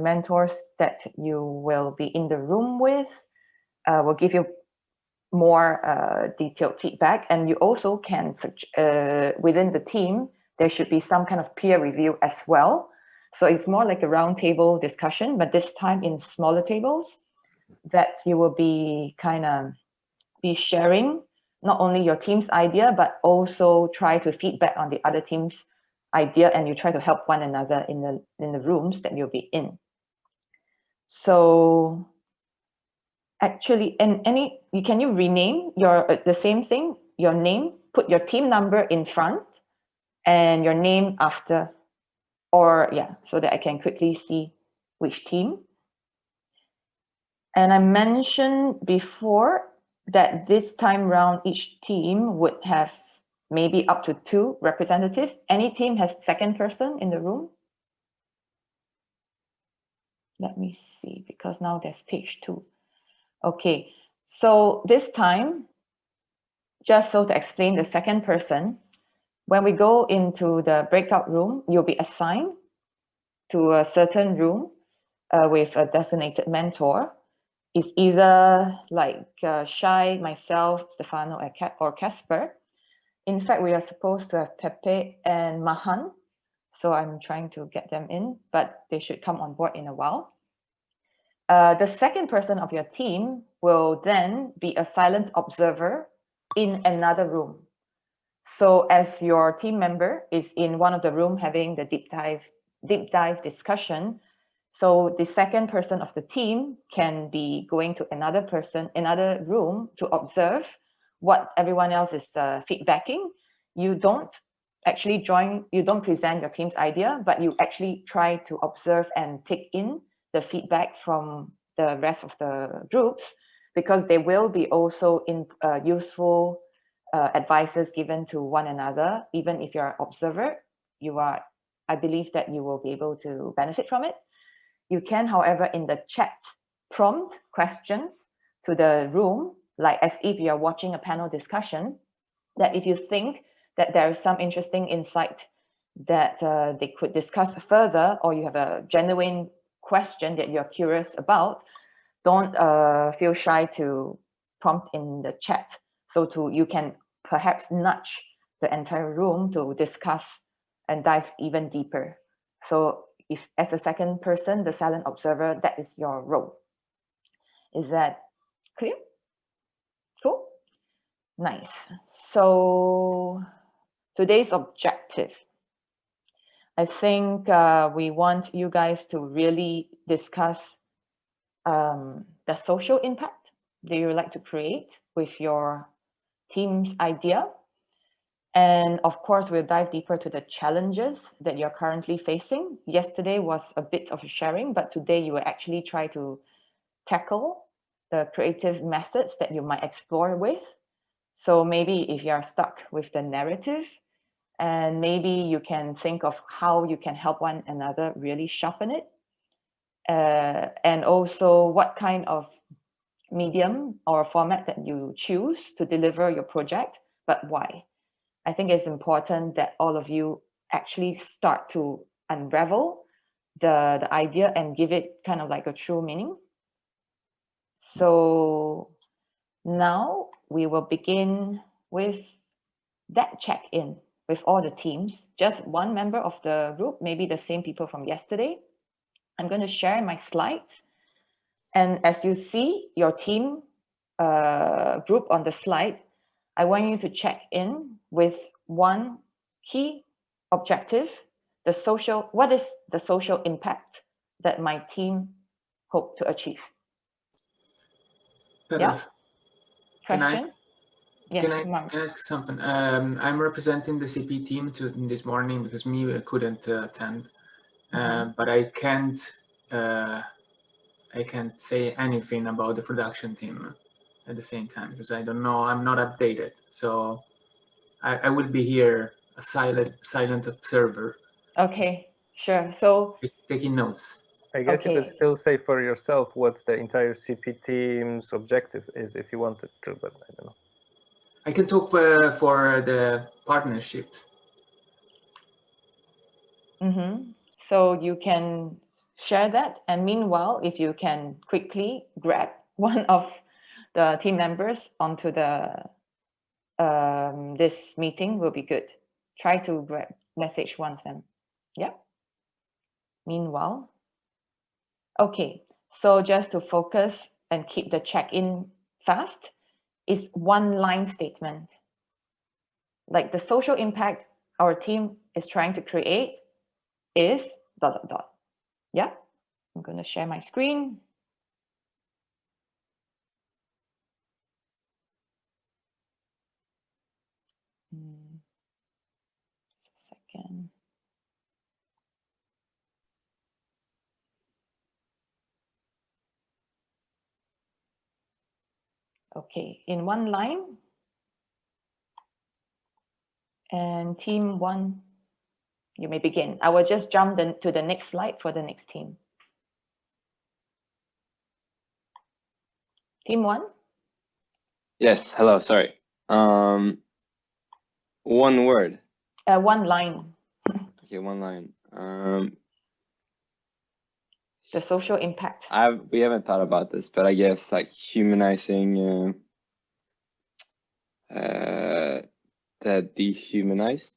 mentors that you will be in the room with will give you more detailed feedback. And you also can, within the team, there should be some kind of peer review as well. So it's more like a roundtable discussion, but this time in smaller tables that you will be sharing not only your team's idea, but also try to feedback on the other team's idea, and you try to help one another in the rooms that you'll be in. So actually, can you rename the same thing, your name, put your team number in front and your name after, or yeah, so that I can quickly see which team. And I mentioned before that this time round, each team would have maybe up to 2 representatives. Any team has second person in the room? Let me see, because now there's page 2. Okay, so this time, just so to explain the second person, when we go into the breakout room, you'll be assigned to a certain room with a designated mentor. It's either like Shai, myself, Stefano, or Casper. In fact, we are supposed to have Pepe and Mahan, so I'm trying to get them in, but they should come on board in a while. The second person of your team will then be a silent observer in another room. So as your team member is in one of the room having the deep dive discussion, so the second person of the team can be going to another room to observe what everyone else is feedbacking. You don't actually you don't present your team's idea, but you actually try to observe and take in the feedback from the rest of the groups, because there will be also useful advices given to one another. Even if you're an observer, I believe that you will be able to benefit from it. You can, however, in the chat, prompt questions to the room, like as if you're watching a panel discussion, that if you think that there is some interesting insight that they could discuss further, or you have a genuine question that you're curious about, don't feel shy to prompt in the chat. So you can perhaps nudge the entire room to discuss and dive even deeper. So if as a second person, the silent observer, that is your role. Is that clear? Cool. Nice. So today's objective, I think we want you guys to really discuss the social impact that you would like to create with your team's idea. And of course, we'll dive deeper to the challenges that you're currently facing. Yesterday was a bit of a sharing, but today you will actually try to tackle the creative methods that you might explore with. So maybe if you're stuck with the narrative, and maybe you can think of how you can help one another really sharpen it. And also what kind of medium or format that you choose to deliver your project, but why. I think it's important that all of you actually start to unravel the idea and give it kind of like a true meaning. So now we will begin with that check-in with all the teams, just one member of the group, maybe the same people from yesterday. I'm going to share my slides. And as you see your team group on the slide, I want you to check in with one key objective, what is the social impact that my team hope to achieve? Yes. Question? Yes, can I ask something? I'm representing the CP team this morning because I couldn't attend, but I can't say anything about the production team at the same time because I don't know. I'm not updated, so I will be here a silent observer. Okay, sure. So taking notes. I guess you could still say for yourself what the entire CP team's objective is if you wanted to, but I don't know. I can talk for the partnerships. So you can share that. And meanwhile, if you can quickly grab one of the team members onto the this meeting will be good. Try to message one of them. Yeah. Meanwhile, okay. So just to focus and keep the check-in fast is one-line statement. Like the social impact our team is trying to create is ... Yeah. I'm going to share my screen. Just a second. Okay, in one line. And team 1, you may begin. I will just jump to the next slide for the next team. Team 1? Yes, hello, sorry. One word. One line. Okay, one line. The social impact. We haven't thought about this, but I guess like humanizing the dehumanized.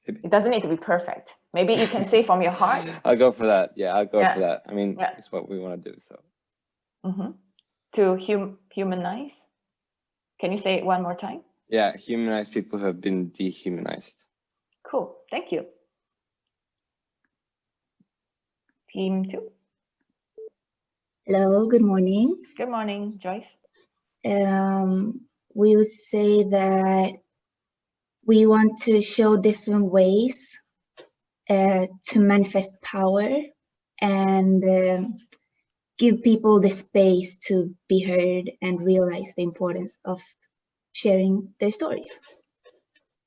It doesn't need to be perfect. Maybe you can say from your heart. I'll go for that. Yeah, I'll go Yeah. for that. I mean, Yeah. it's what we want to do. So. To humanize. Can you say it one more time? Yeah, humanize people who have been dehumanized. Cool. Thank you. Team 2. Hello, good morning. Good morning, Joyce. We would say that we want to show different ways to manifest power and give people the space to be heard and realize the importance of sharing their stories.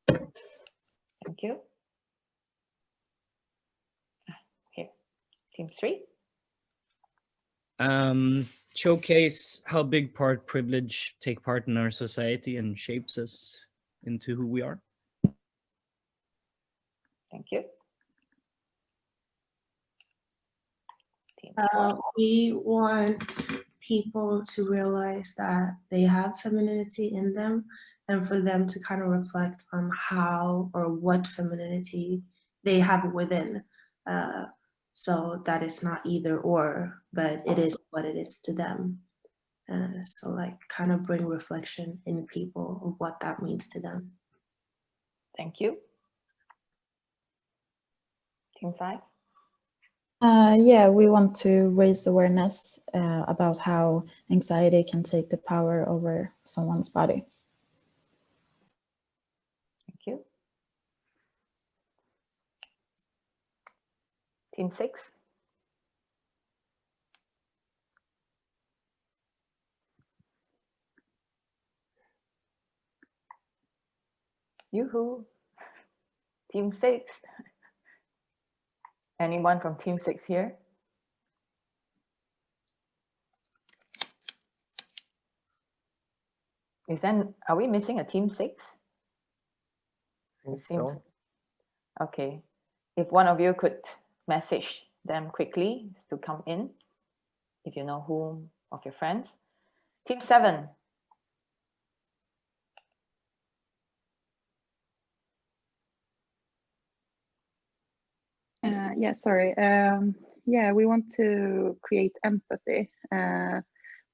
Thank you. Here, team 3. Showcase how big part privilege take part in our society and shapes us into who we are. Thank you. We want people to realize that they have femininity in them and for them to kind of reflect on how or what femininity they have within. So that it's not either or, but it is what it is to them. So like kind of bring reflection in people of what that means to them. Thank you. Team 5. Yeah, we want to raise awareness about how anxiety can take the power over someone's body. Thank you. Team 6. Yoo-hoo. Team 6. Anyone from Team 6 here? Are we missing a Team 6? Think so. Okay. If one of you could message them quickly to come in, if you know whom of your friends. Team 7. Yeah, sorry. Yeah, we want to create empathy,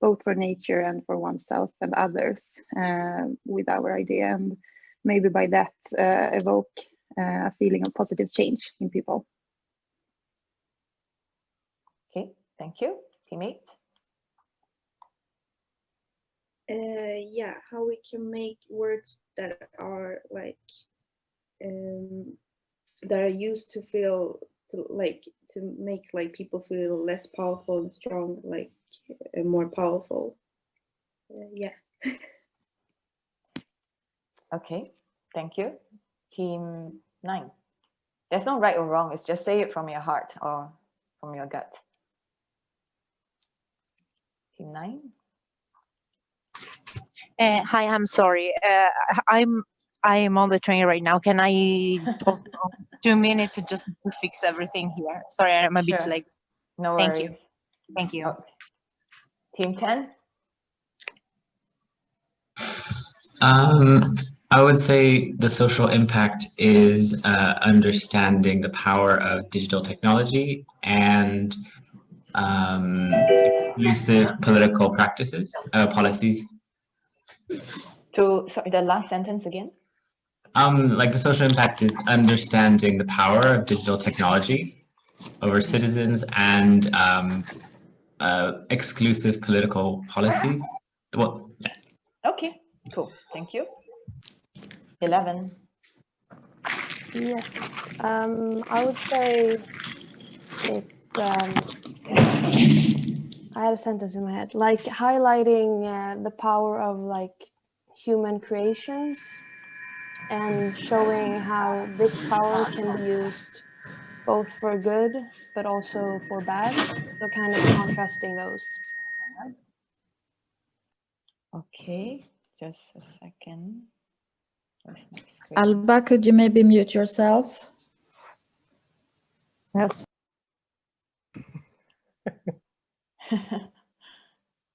both for nature and for oneself and others with our idea, and maybe by that evoke a feeling of positive change in people. Okay, thank you. Team 8. Yeah, how we can make words that are like that are used to feel to make like people feel less powerful and strong, like more powerful. Yeah. Okay, thank you. Team 9. There's no right or wrong. It's just say it from your heart or from your gut. Team 9. Hi, I'm sorry. I'm I am on the train right now. Can I talk 2 minutes just to fix everything here? Sorry, I'm a bit Sure. late. No Thank worries. you. Thank you. Oh. Team 10? I would say the social impact is understanding the power of digital technology and exclusive political practices, policies. Sorry, the last sentence again? Like the social impact is understanding the power of digital technology over citizens and exclusive political policies. Well, yeah. Okay, cool. Thank you. 11. Yes, I would say it's, I had a sentence in my head, like highlighting the power of like human creations and showing how this power can be used both for good, but also for bad. So kind of contrasting those. Okay, just a second. Alba, could you maybe mute yourself? Yes.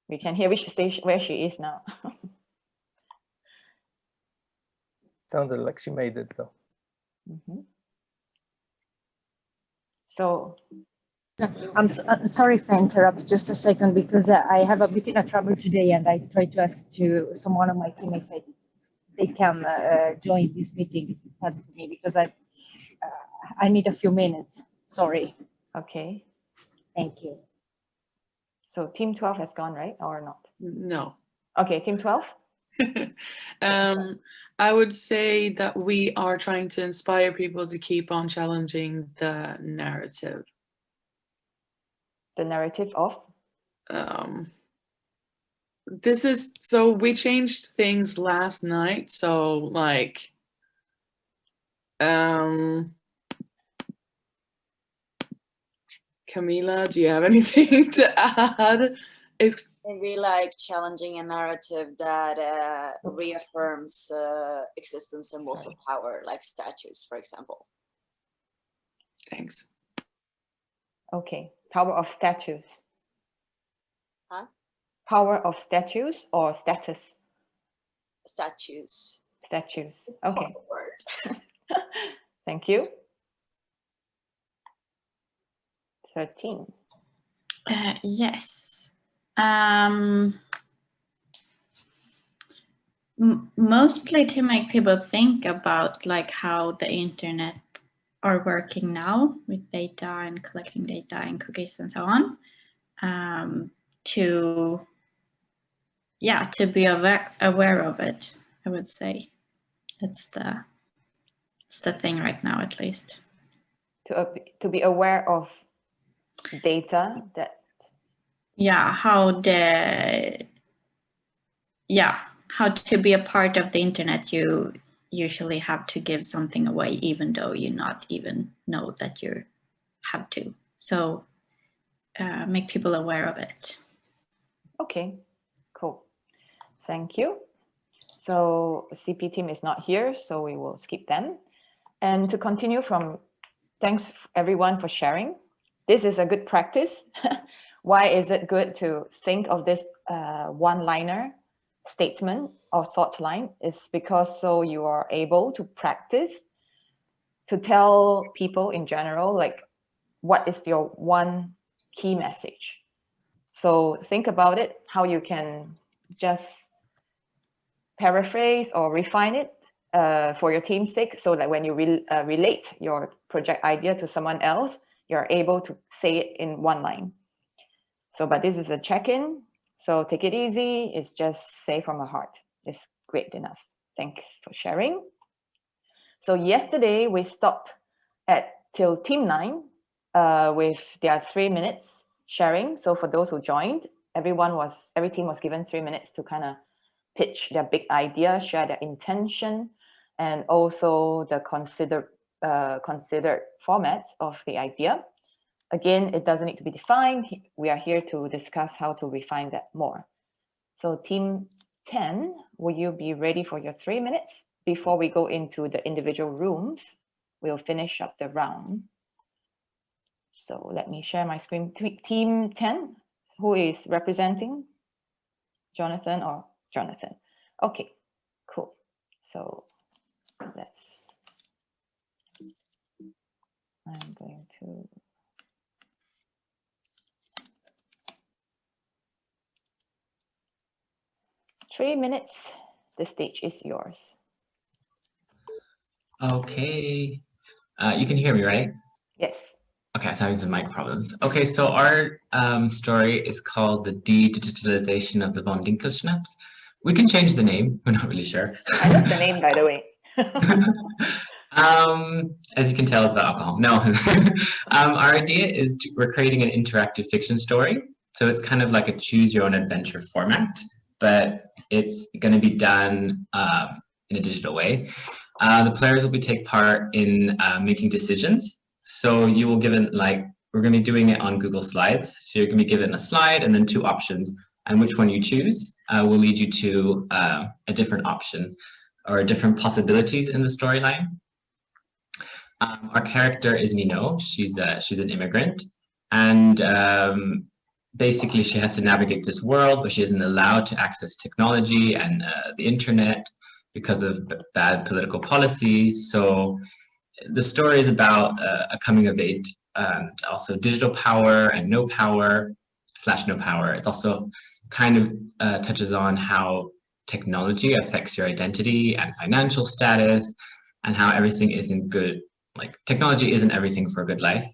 We can hear which stage where she is now. Sounded like she made it though. Mm-hmm. So I'm sorry if I interrupt just a second because I have a bit of trouble today and I tried to ask to someone of my teammates if they can join this meeting. It's hard for me because I need a few minutes. Sorry. Okay. Thank you. So team 12 has gone, right? Or not? No. Okay, team 12? I would say that we are trying to inspire people to keep on challenging the narrative. The narrative of? This is, so we changed things last night. So like, Camila, do you have anything to add? Maybe like challenging a narrative that reaffirms existence symbols of power, like statues, for example. Thanks. Okay, power of statues. Huh? Power of statues or status? Statues. Statues. Okay. Word. Thank you. 13. Yes. Mostly to make people think about like how the internet are working now with data and collecting data and cookies and so on. To be aware of it, I would say. It's the thing right now, at least. To be aware of data that. Yeah, how to be a part of the internet, you usually have to give something away, even though you not even know that you have to. So make people aware of it. Okay, cool. Thank you. So CP team is not here, so we will skip them. And to continue from, thanks everyone for sharing. This is a good practice. Why is it good to think of this one-liner statement or thought line? Is because so you are able to practice to tell people in general, like, what is your one key message? So think about it, how you can just paraphrase or refine it for your team's sake, so that when you relate your project idea to someone else, you're able to say it in one line. So, but this is a check-in, so take it easy. It's just say from the heart. It's great enough. Thanks for sharing. So yesterday we stopped at till team 9 with their 3 minutes sharing. So for those who joined, every team was given 3 minutes to kind of pitch their big idea, share their intention, and also the considered formats of the idea. Again, it doesn't need to be defined. We are here to discuss how to refine that more. So team 10, will you be ready for your 3 minutes before we go into the individual rooms, we'll finish up the round. So let me share my screen. Team 10, who is representing? Jonathan or Jonathan? Okay, cool. So I'm going to Three minutes. The stage is yours. Okay. You can hear me, right? Yes. Okay, so I'm having some mic problems. Okay, so our story is called The De-Digitalization of the Von Dinkelschnaps. We can change the name. We're not really sure. I love the name, by the way. As you can tell, it's about alcohol. No. Our idea is we're creating an interactive fiction story. So it's kind of like a choose your own adventure format, but it's going to be done in a digital way. The players will take part in making decisions. So you will give it, like, we're going to be doing it on Google Slides. So you're going to be given a slide and then two options, and which one you choose will lead you to a different option or different possibilities in the storyline. Our character is Minot. She's an immigrant, and basically she has to navigate this world, but she isn't allowed to access technology and the internet because of bad political policies. So the story is about a coming of age and also digital power and no power / no power. It's also kind of touches on how technology affects your identity and financial status, and how everything isn't good. Like, technology isn't everything for a good life.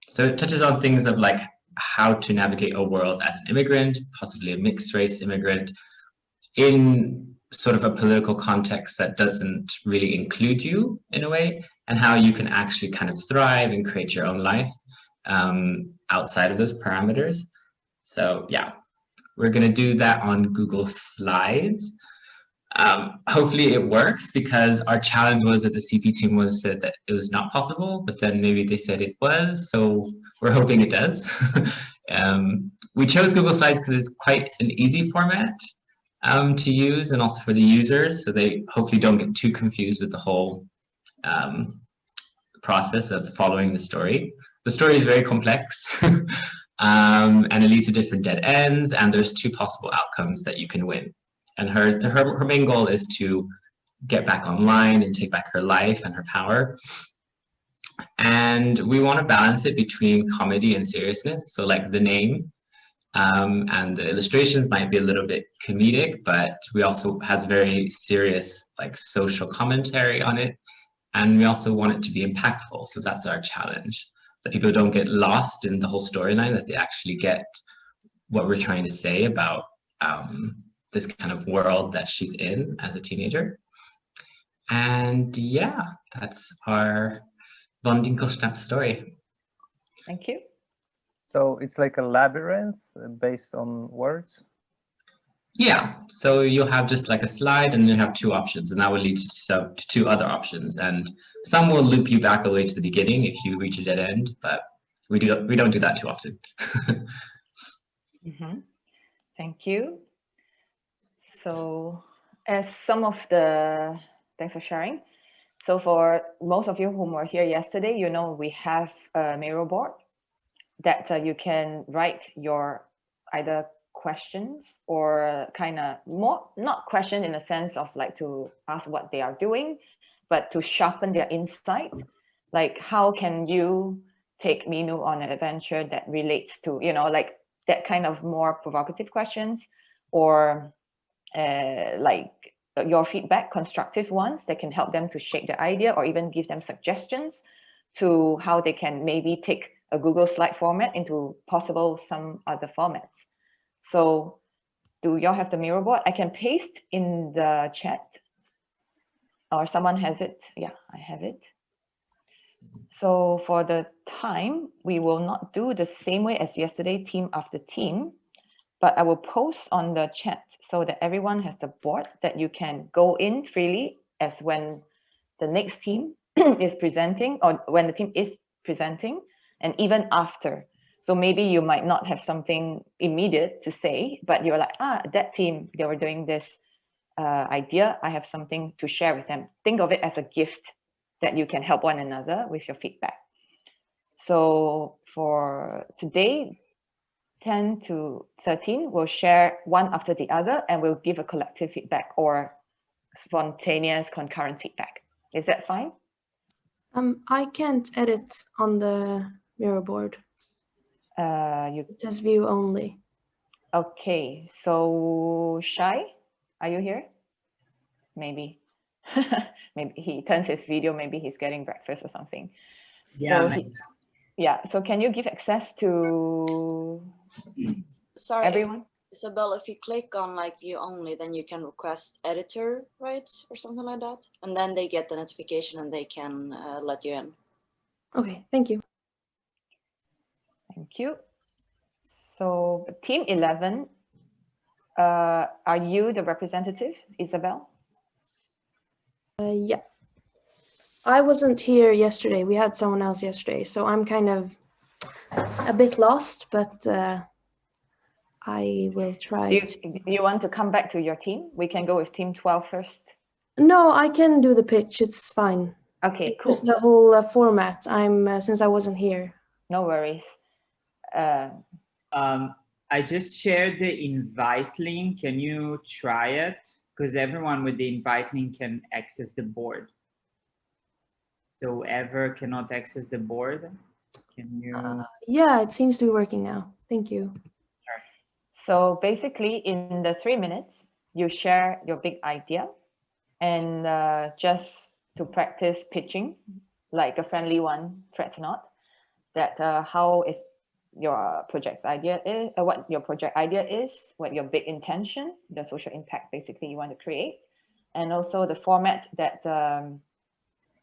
So it touches on things of like how to navigate a world as an immigrant, possibly a mixed race immigrant, in sort of a political context that doesn't really include you in a way, and how you can actually kind of thrive and create your own life outside of those parameters. So yeah, we're going to do that on Google Slides. Hopefully it works, because our challenge was that the CP team was said that it was not possible, but then maybe they said it was, so we're hoping it does. We chose Google Slides because it's quite an easy format to use, and also for the users, so they hopefully don't get too confused with the whole process of following the story. The story is very complex, and it leads to different dead ends, and there's two possible outcomes that you can win. And her main goal is to get back online and take back her life and her power. And we want to balance it between comedy and seriousness. So like the name and the illustrations might be a little bit comedic, but we also has very serious like social commentary on it. And we also want it to be impactful. So that's our challenge, that people don't get lost in the whole storyline, that they actually get what we're trying to say about this kind of world that she's in as a teenager. And yeah, that's our Von Dinkelschnap story. Thank you. So it's like a labyrinth based on words? Yeah, so you'll have just like a slide, and you have two options, and that will lead to two other options. And some will loop you back all the way to the beginning if you reach a dead end, but we don't do that too often. Mm-hmm. Thank you. So as some of the, thanks for sharing. So for most of you who were here yesterday, you know we have a Miro board that you can write your either questions or kind of more, not question in the sense of like to ask what they are doing, but to sharpen their insight. Like, how can you take Minu on an adventure that relates to, you know, like that kind of more provocative questions, or like your feedback, constructive ones that can help them to shape the idea, or even give them suggestions to how they can maybe take a Google slide format into possible some other formats. So do y'all have the Miro board? I can paste in the chat, or someone has it. Yeah, I have it. So for the time, we will not do the same way as yesterday, team after team, but I will post on the chat so that everyone has the board that you can go in freely as when the next team is presenting, or when the team is presenting, and even after. So maybe you might not have something immediate to say, but you're like, that team, they were doing this idea, I have something to share with them. Think of it as a gift that you can help one another with your feedback. So for today, 10 to 13, we'll share one after the other and we'll give a collective feedback or spontaneous concurrent feedback. Is that fine? I can't edit on the mirror board. You It says view only. Okay, so Shai, are you here? Maybe. Maybe he turns his video, maybe he's getting breakfast or something. Yeah, so can you give access to Sorry, everyone? Isabel, if you click on like view only, then you can request editor rights or something like that. And then they get the notification and they can let you in. Okay, thank you. Thank you. So team 11, are you the representative, Isabel? Yeah. I wasn't here yesterday. We had someone else yesterday, so I'm kind of a bit lost, but I will try. Do you want to come back to your team? We can go with team 12 first. No, I can do the pitch. It's fine. Okay, It's cool. just the whole format. I'm since I wasn't here. No worries. I just shared the invite link. Can you try it? Because everyone with the invite link can access the board. So whoever cannot access the board, can you? Yeah, it seems to be working now. Thank you. So basically, in the 3 minutes, you share your big idea, and just to practice pitching, like a friendly one, threat not, that how is your project's idea is, what your project idea is, what your big intention, the social impact basically you want to create, and also the format that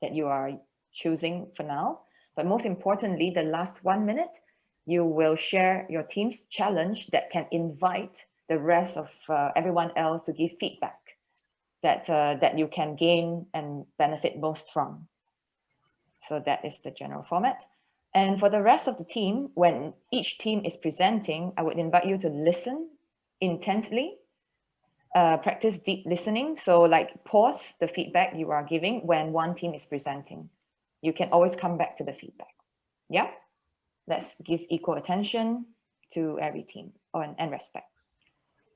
that you are choosing for now. But most importantly, the last 1 minute, you will share your team's challenge that can invite the rest of everyone else to give feedback that that you can gain and benefit most from. So that is the general format. And for the rest of the team, when each team is presenting, I would invite you to listen intently, practice deep listening. So like pause the feedback you are giving when one team is presenting. You can always come back to the feedback. Yeah, let's give equal attention to every team and respect.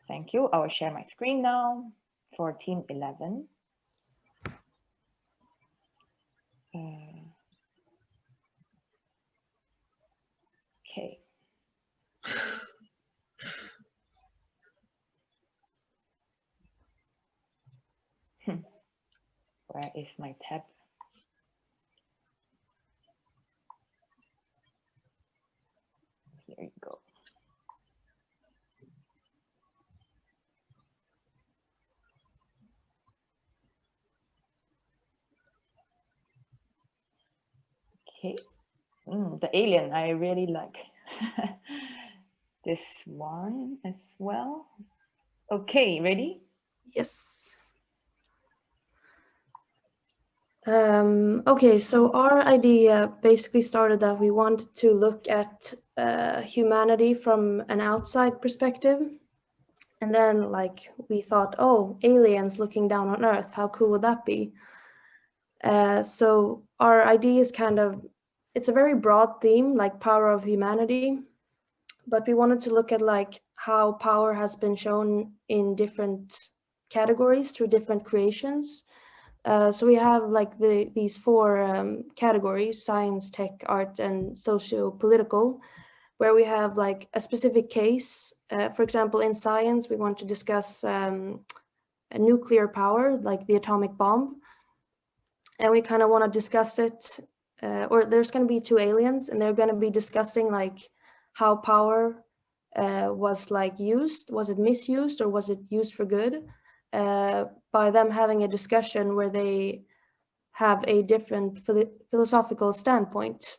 Thank you. I will share my screen now for team 11. Okay. Where is my tab? Here you go. Okay. The alien, I really like this one as well. Okay, ready? Yes. Okay, so our idea basically started that we wanted to look at humanity from an outside perspective. And then like we thought, oh, aliens looking down on Earth, how cool would that be? So our idea is kind of, it's a very broad theme, like power of humanity, but we wanted to look at like how power has been shown in different categories through different creations. So we have like these four categories: science, tech, art, and socio-political, where we have like a specific case. For example, in science, we want to discuss a nuclear power, like the atomic bomb. And we kind of want to discuss it, or there's going to be two aliens, and they're going to be discussing like how power was like used. Was it misused, or was it used for good? By them having a discussion where they have a different philosophical standpoint.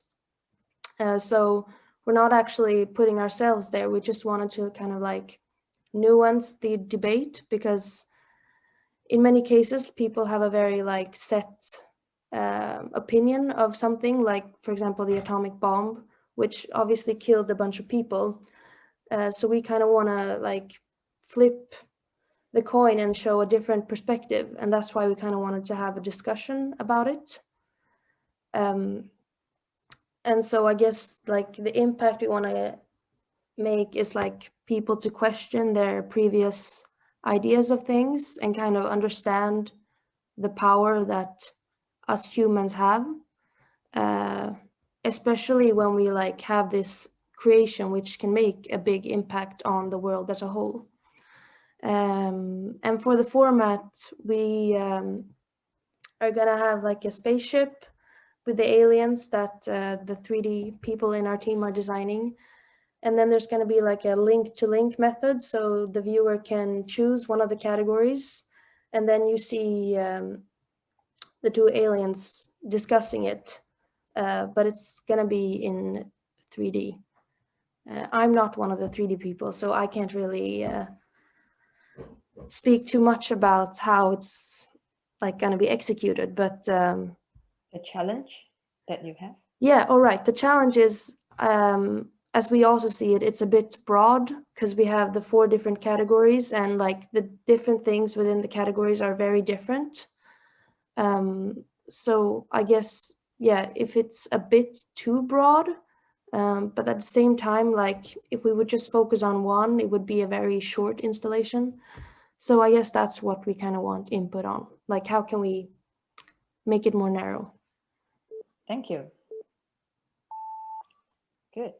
So we're not actually putting ourselves there. We just wanted to kind of like nuance the debate, because in many cases, people have a very like set opinion of something, like, for example, the atomic bomb, which obviously killed a bunch of people. So we kind of want to like flip the coin and show a different perspective. And that's why we kind of wanted to have a discussion about it. And so I guess like the impact we want to make is like people to question their previous ideas of things and kind of understand the power that us humans have, especially when we like have this creation which can make a big impact on the world as a whole. And for the format, we are gonna have like a spaceship with the aliens that the 3D people in our team are designing. And then there's going to be like a link to link method, so the viewer can choose one of the categories, and then you see the two aliens discussing it, but it's going to be in 3D. I'm not one of the 3D people, so I can't really speak too much about how it's like going to be executed, but the challenge that you have? Yeah, all right. The challenge is, as we also see it, it's a bit broad because we have the 4 different categories, and like the different things within the categories are very different. So I guess, yeah, if it's a bit too broad, but at the same time, like if we would just focus on one, it would be a very short installation. So I guess that's what we kind of want input on. Like, how can we make it more narrow? Thank you. Good.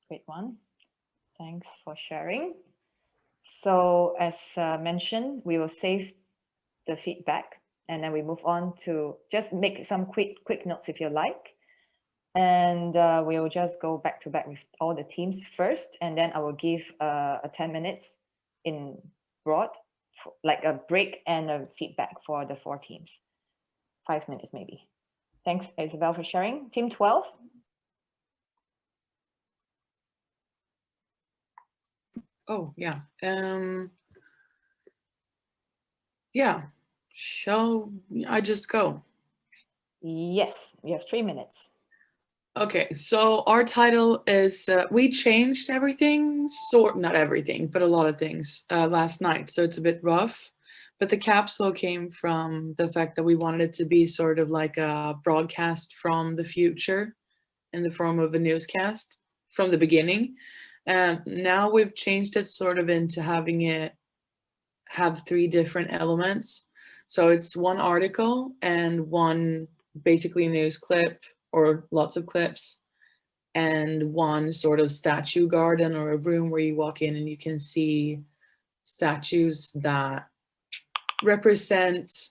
Great one. Thanks for sharing. So as mentioned, we will save the feedback and then we move on to just make some quick notes if you like. And we'll just go back to back with all the teams first, and then I will give a 10 minutes in broad, like a break and a feedback for the 4 teams. 5 minutes maybe. Thanks, Isabel, for sharing. Team 12. Oh, yeah. Yeah. Shall I just go? Yes, you have 3 minutes. Okay, so our title is, we changed everything, not everything, but a lot of things last night. So it's a bit rough, but the capsule came from the fact that we wanted it to be sort of like a broadcast from the future in the form of a newscast from the beginning. Now we've changed it sort of into having it have 3 different elements. So it's 1 article and 1 basically news clip or lots of clips, and 1 sort of statue garden or a room where you walk in and you can see statues that represent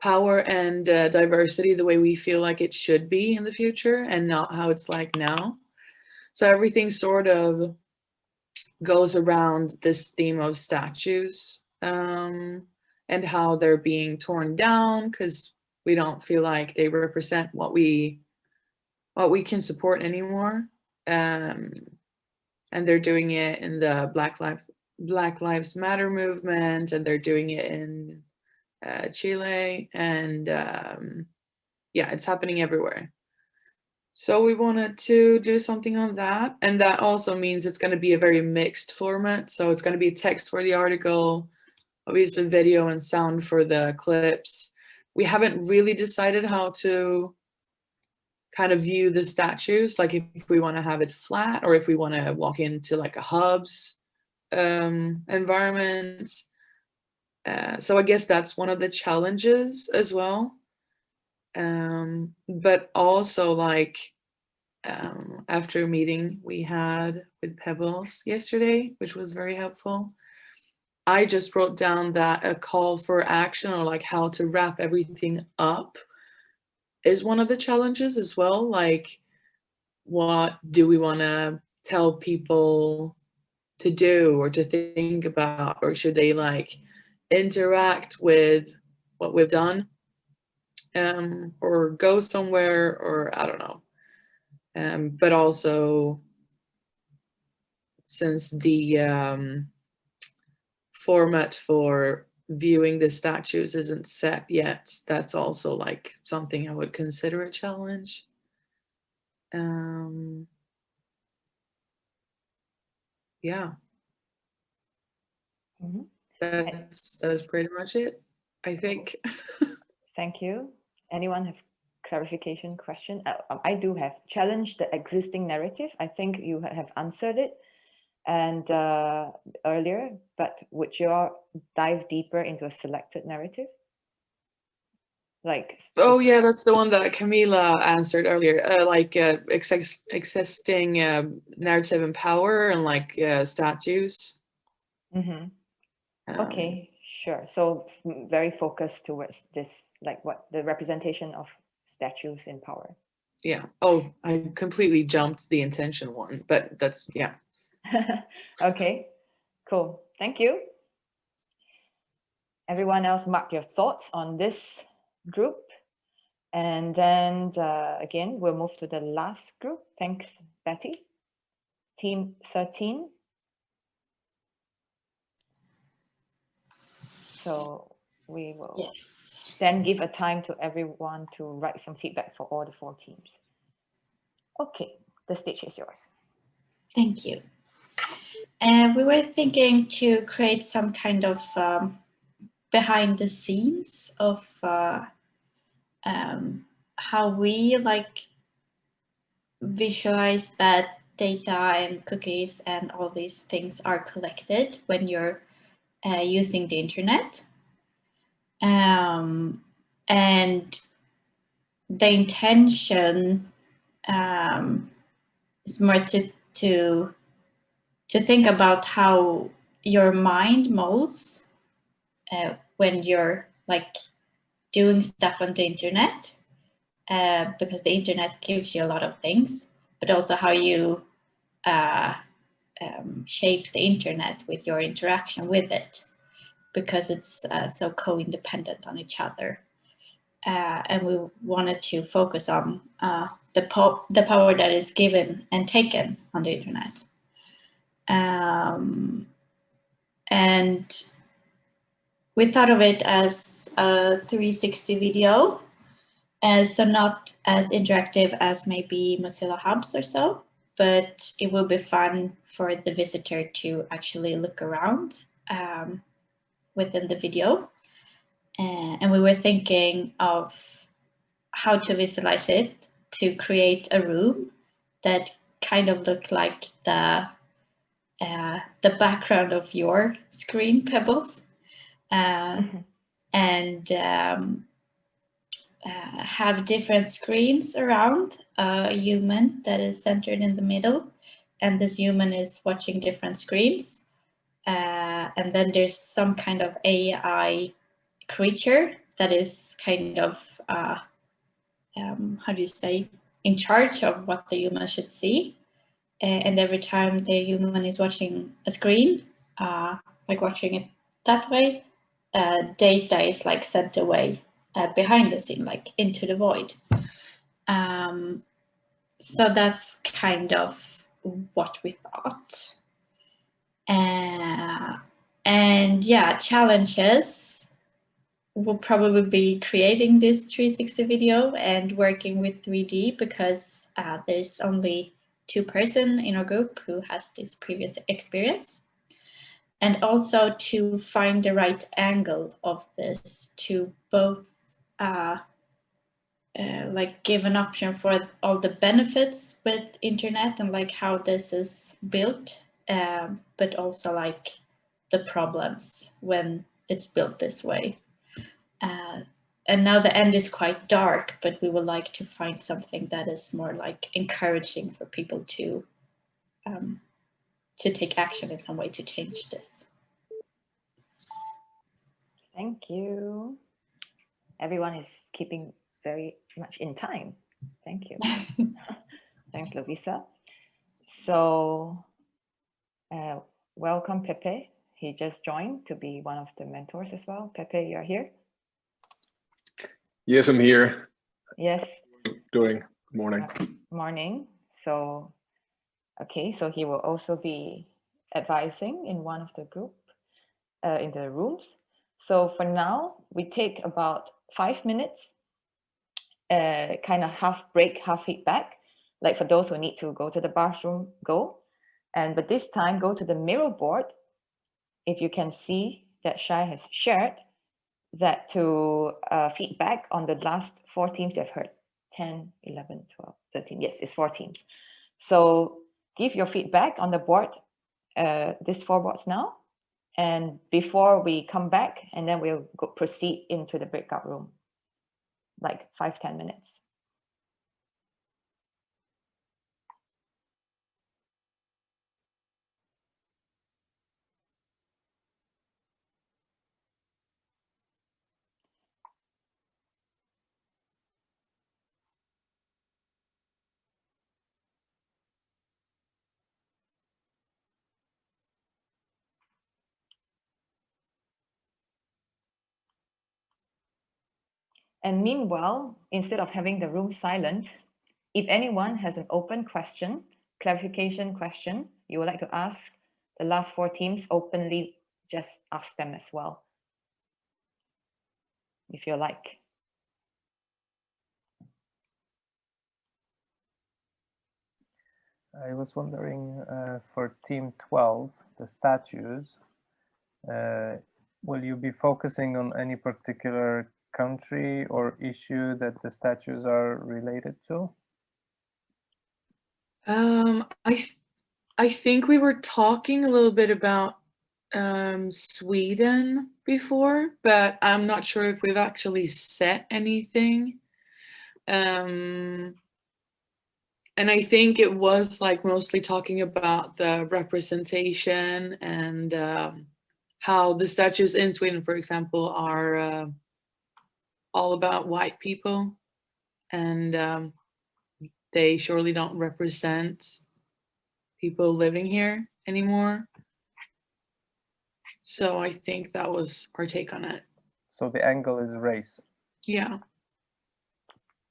power and diversity the way we feel like it should be in the future and not how it's like now. So everything sort of goes around this theme of statues and how they're being torn down because we don't feel like they represent what we can support anymore. And they're doing it in the Black Lives Matter movement, and they're doing it in Chile, and yeah, it's happening everywhere. So we wanted to do something on that, and that also means it's going to be a very mixed format. So it's going to be text for the article, obviously video and sound for the clips. We haven't really decided how to kind of view the statues, like if we want to have it flat or if we want to walk into like a hubs environment. So I guess that's one of the challenges as well. But also like after a meeting we had with Pebbles yesterday, which was very helpful, I just wrote down that a call for action, or like how to wrap everything up, is one of the challenges as well. Like, what do we want to tell people to do or to think about, or should they like interact with what we've done or go somewhere, or I don't know. But also, since the format for viewing the statues isn't set yet, that's also like something I would consider a challenge. Yeah. Mm-hmm. That's pretty much it, I think. Thank you. Anyone have clarification question? I do have. Challenge the existing narrative. I think you have answered it and earlier, but would you all dive deeper into a selected narrative? Like, oh yeah, that's the one that Camila answered earlier, existing narrative and power and like statues. Okay, sure. So very focused towards this, like what the representation of statues in power. Yeah. Oh, I completely jumped the intention one, but that's, yeah. Okay, cool. Thank you. Everyone else mark your thoughts on this group. And then again, we'll move to the last group. Thanks, Betty. Team 13. So we will then give a time to everyone to write some feedback for all the 4 teams. Okay, the stage is yours. Thank you. We were thinking to create some kind of behind the scenes of how we like visualize that data and cookies and all these things are collected when you're using the internet. And the intention is more to think about how your mind molds when you're like doing stuff on the internet, because the internet gives you a lot of things, but also how you shape the internet with your interaction with it, because it's so co-independent on each other. And we wanted to focus on the power that is given and taken on the internet. And we thought of it as a 360 video, so not as interactive as maybe Mozilla Hubs or so, but it will be fun for the visitor to actually look around within the video. And we were thinking of how to visualize it to create a room that kind of looked like the background of your screen, Pebbles, and have different screens around a human that is centered in the middle, and this human is watching different screens. And then there's some kind of AI creature that is kind of, how do you say, in charge of what the human should see. And every time the human is watching a screen, like watching it that way, data is like sent away behind the scene, like into the void. So that's kind of what we thought. And yeah, challenges will probably be creating this 360 video and working with 3D, because there's only 2 person in our group who has this previous experience. And also to find the right angle of this to both like give an option for all the benefits with internet and like how this is built, but also like the problems when it's built this way. And now the end is quite dark, but we would like to find something that is more like encouraging for people to take action in some way to change this. Thank you. Everyone is keeping very much in time. Thank you. Thanks, Lovisa. So welcome, Pepe. He just joined to be one of the mentors as well. Pepe, you're here? Yes, I'm here. Yes. Doing. Good morning. Morning. So, okay, so he will also be advising in one of the group, in the rooms. So for now, we take about 5 minutes, kind of half break, half feedback. Like for those who need to go to the bathroom, go. But this time, go to the mirror board. If you can see that Shai has shared, that to feedback on the last 4 teams they've heard, 10, 11, 12, 13, yes, it's 4 teams. So give your feedback on the board, these 4 boards now, and before we come back, and then we'll proceed into the breakout room, like 5-10 minutes. And meanwhile, instead of having the room silent, if anyone has an open question, clarification question, you would like to ask the last 4 teams openly, just ask them as well, if you like. I was wondering for team 12, the statues, will you be focusing on any particular country or issue that the statues are related to? I think we were talking a little bit about Sweden before, but I'm not sure if we've actually set anything. And I think it was like mostly talking about the representation and how the statues in Sweden, for example, are all about white people, and they surely don't represent people living here anymore. So I think that was our take on it. So the angle is race. Yeah.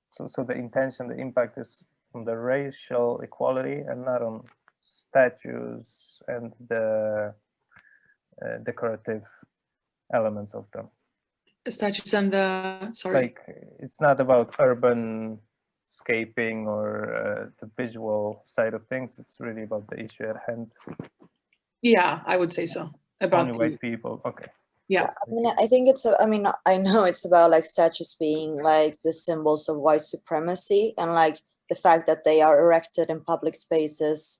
So the intention, the impact is on the racial equality and not on statues and the decorative elements of them. The statues and the, sorry. Like, it's not about urban scaping or the visual side of things. It's really about the issue at hand. Yeah, I would say so. About only white people. Okay. Yeah. I mean, I think it's, I mean, I know it's about like statues being like the symbols of white supremacy, and like the fact that they are erected in public spaces,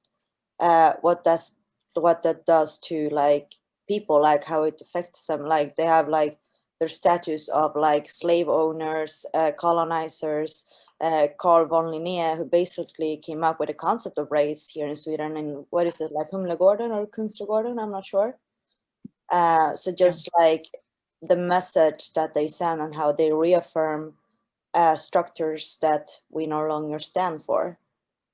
what that does to like people, like how it affects them. Like they have like their statues of like slave owners, colonizers, Carl von Linné, who basically came up with the concept of race here in Sweden in, what is it, like Humlegården or Kungsträdgården, I'm not sure. So just like the message that they send and how they reaffirm structures that we no longer stand for.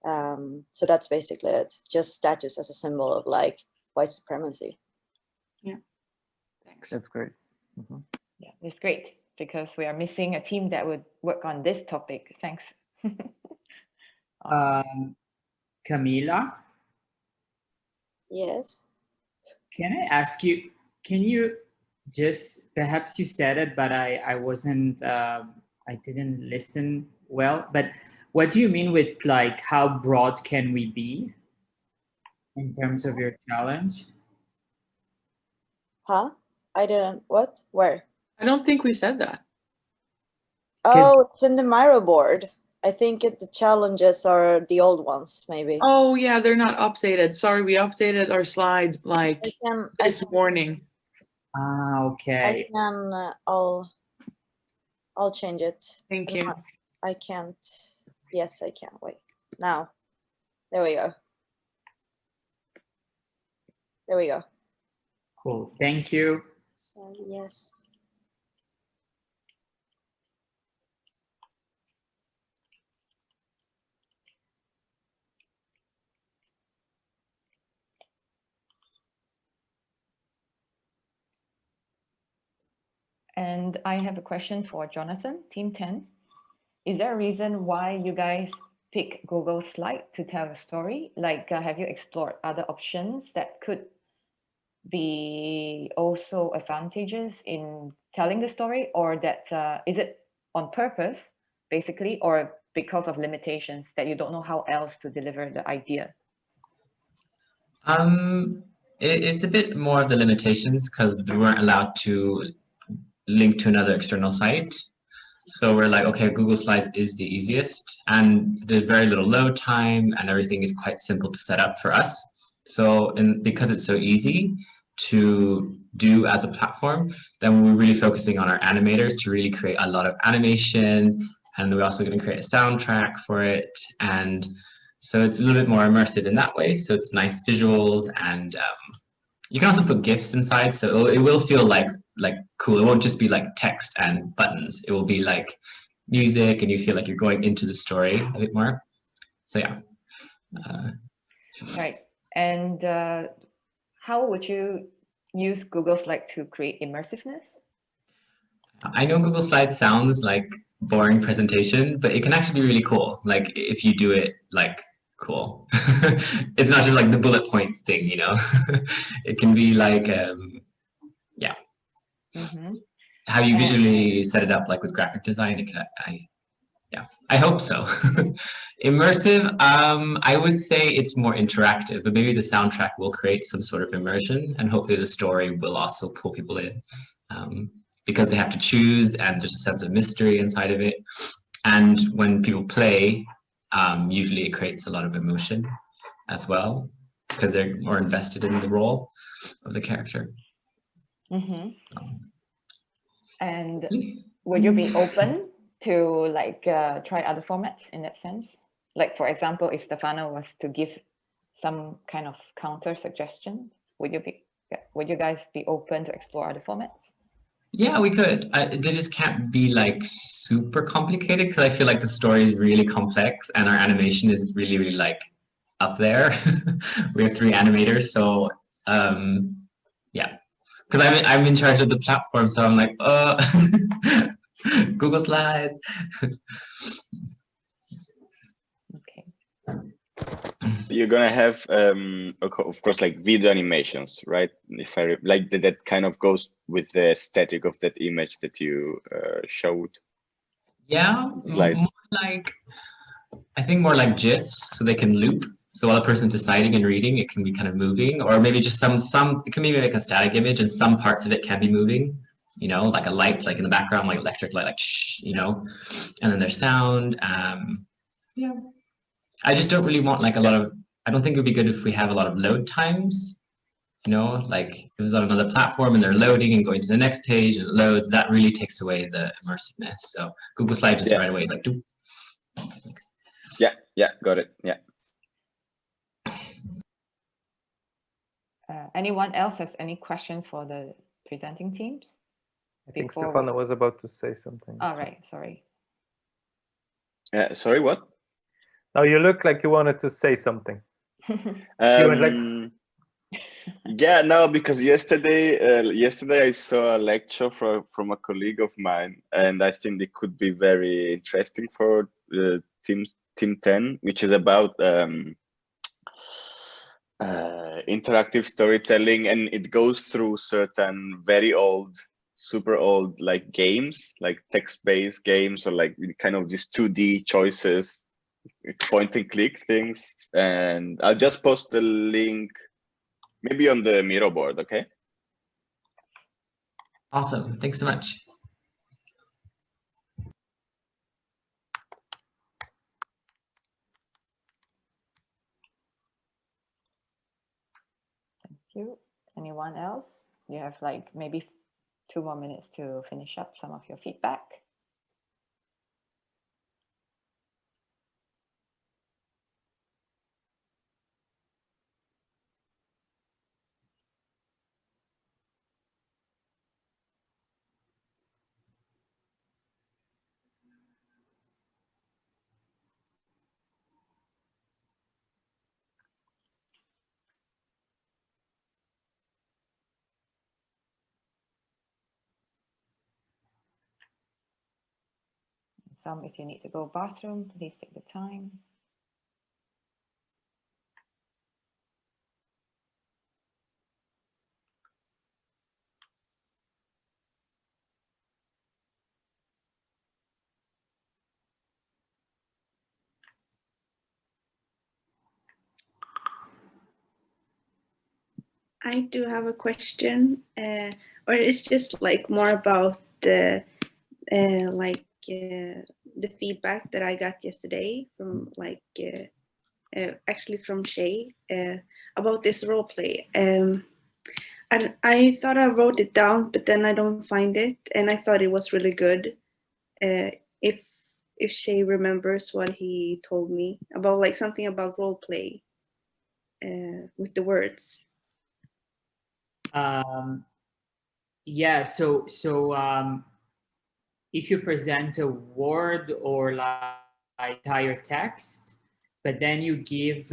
So that's basically it. Just statues as a symbol of like white supremacy. Yeah, thanks. That's great. Mm-hmm. Yeah, it's great because we are missing a team that would work on this topic. Thanks. Awesome. Camila? Yes. Can I ask you, can you just, perhaps you said it, but I wasn't, I didn't listen well, but what do you mean with like, how broad can we be in terms of your challenge? Huh? I didn't, what? Where? I don't think we said that. Oh, it's in the Miro board. I think the challenges are the old ones, maybe. Oh yeah, they're not updated. Sorry, we updated our slide like this morning. Ah, okay. I can, I'll change it. Thank you. I can't, yes, I can, wait. Now, there we go. There we go. Cool, thank you. So, yes. And I have a question for Jonathan, Team 10. Is there a reason why you guys pick Google Slide to tell a story? Like, have you explored other options that could be also advantageous in telling the story, or that is it on purpose, basically, or because of limitations that you don't know how else to deliver the idea? It's a bit more of the limitations because we weren't allowed to link to another external site. So we're like, okay, Google Slides is the easiest, and there's very little load time, and everything is quite simple to set up for us. So, because it's so easy to do as a platform, then we're really focusing on our animators to really create a lot of animation, and we're also going to create a soundtrack for it, and so it's a little bit more immersive in that way. So it's nice visuals, and you can also put GIFs inside, so it will feel like cool. It won't just be like text and buttons. It will be like music, and you feel like you're going into the story a bit more. So yeah. Right. And how would you use Google Slides to create immersiveness? I know Google Slides sounds like boring presentation, but it can actually be really cool. Like if you do it like cool. It's not just like the bullet point thing, you know. It can be like yeah. How you visually set it up, like with graphic design, it can, I hope so. Immersive, I would say it's more interactive, but maybe the soundtrack will create some sort of immersion, and hopefully the story will also pull people in, because they have to choose, and there's a sense of mystery inside of it. And when people play, usually it creates a lot of emotion as well, because they're more invested in the role of the character. And would you be open to like try other formats in that sense? Like for example, if Stefano was to give some kind of counter suggestion, would you guys be open to explore other formats? Yeah, we could. They just can't be like super complicated, because I feel like the story is really complex and our animation is really, really like up there. We have 3 animators, so yeah. Because I'm in charge of the platform, so I'm like, Google Slides. You're gonna have, of course, like video animations, right? If I like that kind of goes with the aesthetic of that image that you showed. Yeah, more like, I think more like GIFs, so they can loop. So while a person's deciding and reading, it can be kind of moving, or maybe just some. It can be like a static image, and some parts of it can be moving. You know, like a light, like in the background, like electric light, like shh, you know, and then there's sound. Yeah. I just don't really want like a lot of. I don't think it would be good if we have a lot of load times. You know, like if it was on another platform and they're loading and going to the next page and it loads, that really takes away the immersiveness. So Google Slides just right away is like, doop. Yeah, got it. Yeah. Anyone else has any questions for the presenting teams? I think Stefano was about to say something. All right, sorry. Sorry, what? No, you look like you wanted to say something. Yeah, no, because yesterday I saw a lecture from a colleague of mine, and I think it could be very interesting for Team 10, which is about interactive storytelling, and it goes through certain very old, super old like games, like text-based games, or like kind of these 2D choices, point and click things. And I'll just post the link maybe on the Miro board, okay? Awesome, thanks so much. Thank you. Anyone else? You have like maybe 2 more minutes to finish up some of your feedback. Some, if you need to go bathroom, please take the time. I do have a question, or it's just like more about the the feedback that I got yesterday from actually from Shay about this role play. I thought I wrote it down, but then I don't find it, and I thought it was really good. If Shay remembers what he told me about, like something about role play with the words. Yeah, so if you present a word or like entire text, but then you give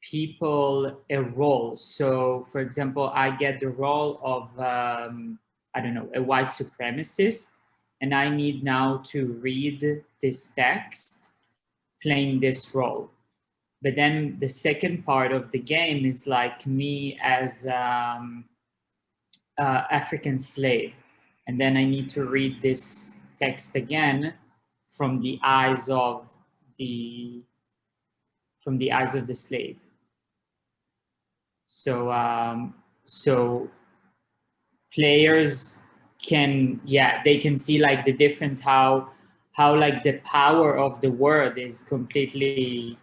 people a role. So for example, I get the role of, I don't know, a white supremacist, and I need now to read this text playing this role. But then the second part of the game is like me as African slave. And then I need to read this text again from the eyes of the slave. So players can, yeah, they can see like the difference, how like the power of the word is completely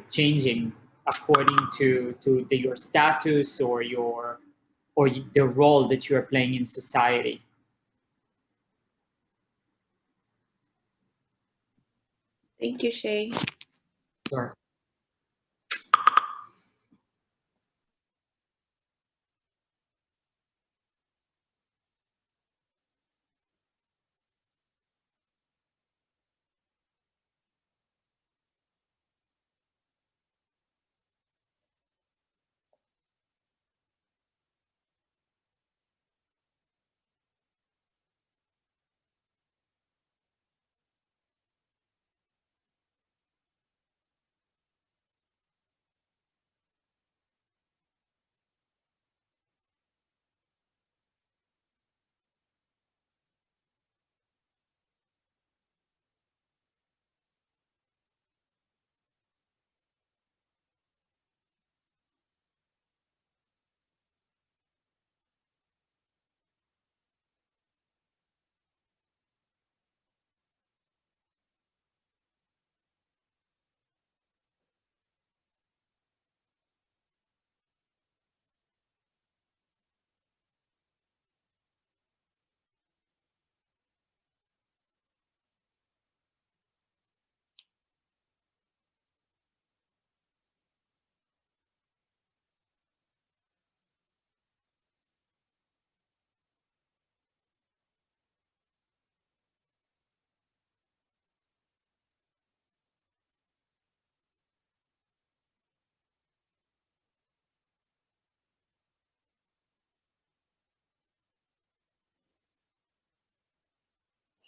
changing according to your status or the role that you are playing in society. Thank you, Shay. Sure.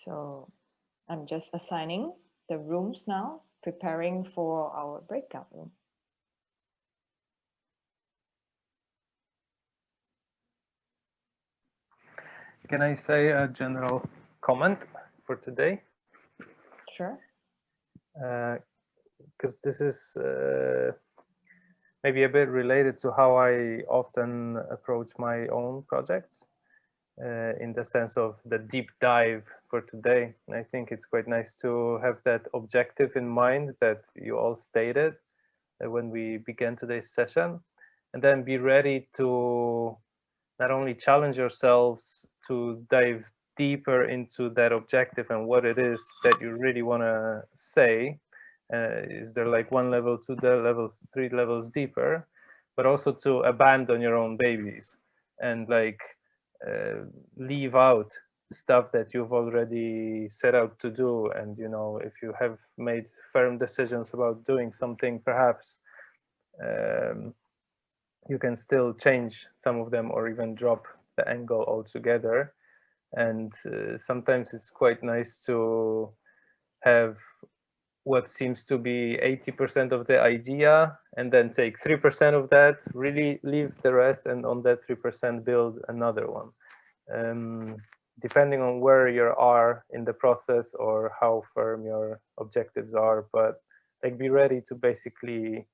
So I'm just assigning the rooms now, preparing for our breakout room. Can I say a general comment for today? Sure. Because this is maybe a bit related to how I often approach my own projects, in the sense of the deep dive for today. And I think it's quite nice to have that objective in mind that you all stated when we began today's session, and then be ready to not only challenge yourselves to dive deeper into that objective and what it is that you really want to say. Is there like one level, two levels, three levels deeper, but also to abandon your own babies and like leave out stuff that you've already set out to do. And you know, if you have made firm decisions about doing something, perhaps you can still change some of them or even drop the angle altogether. And sometimes it's quite nice to have what seems to be 80% of the idea and then take 3% of that, really leave the rest, and on that 3% build another one. Depending on where you are in the process or how firm your objectives are, but like be ready to basically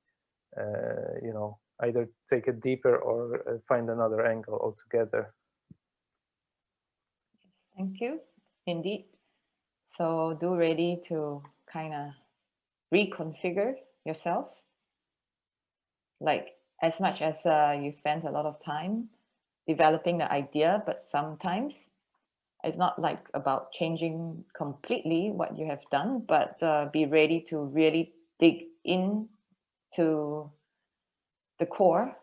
you know, either take it deeper or find another angle altogether. Thank you, indeed. So do ready to kind of reconfigure yourselves. Like as much as you spend a lot of time developing the idea, but sometimes it's not like about changing completely what you have done, but be ready to really dig in to the core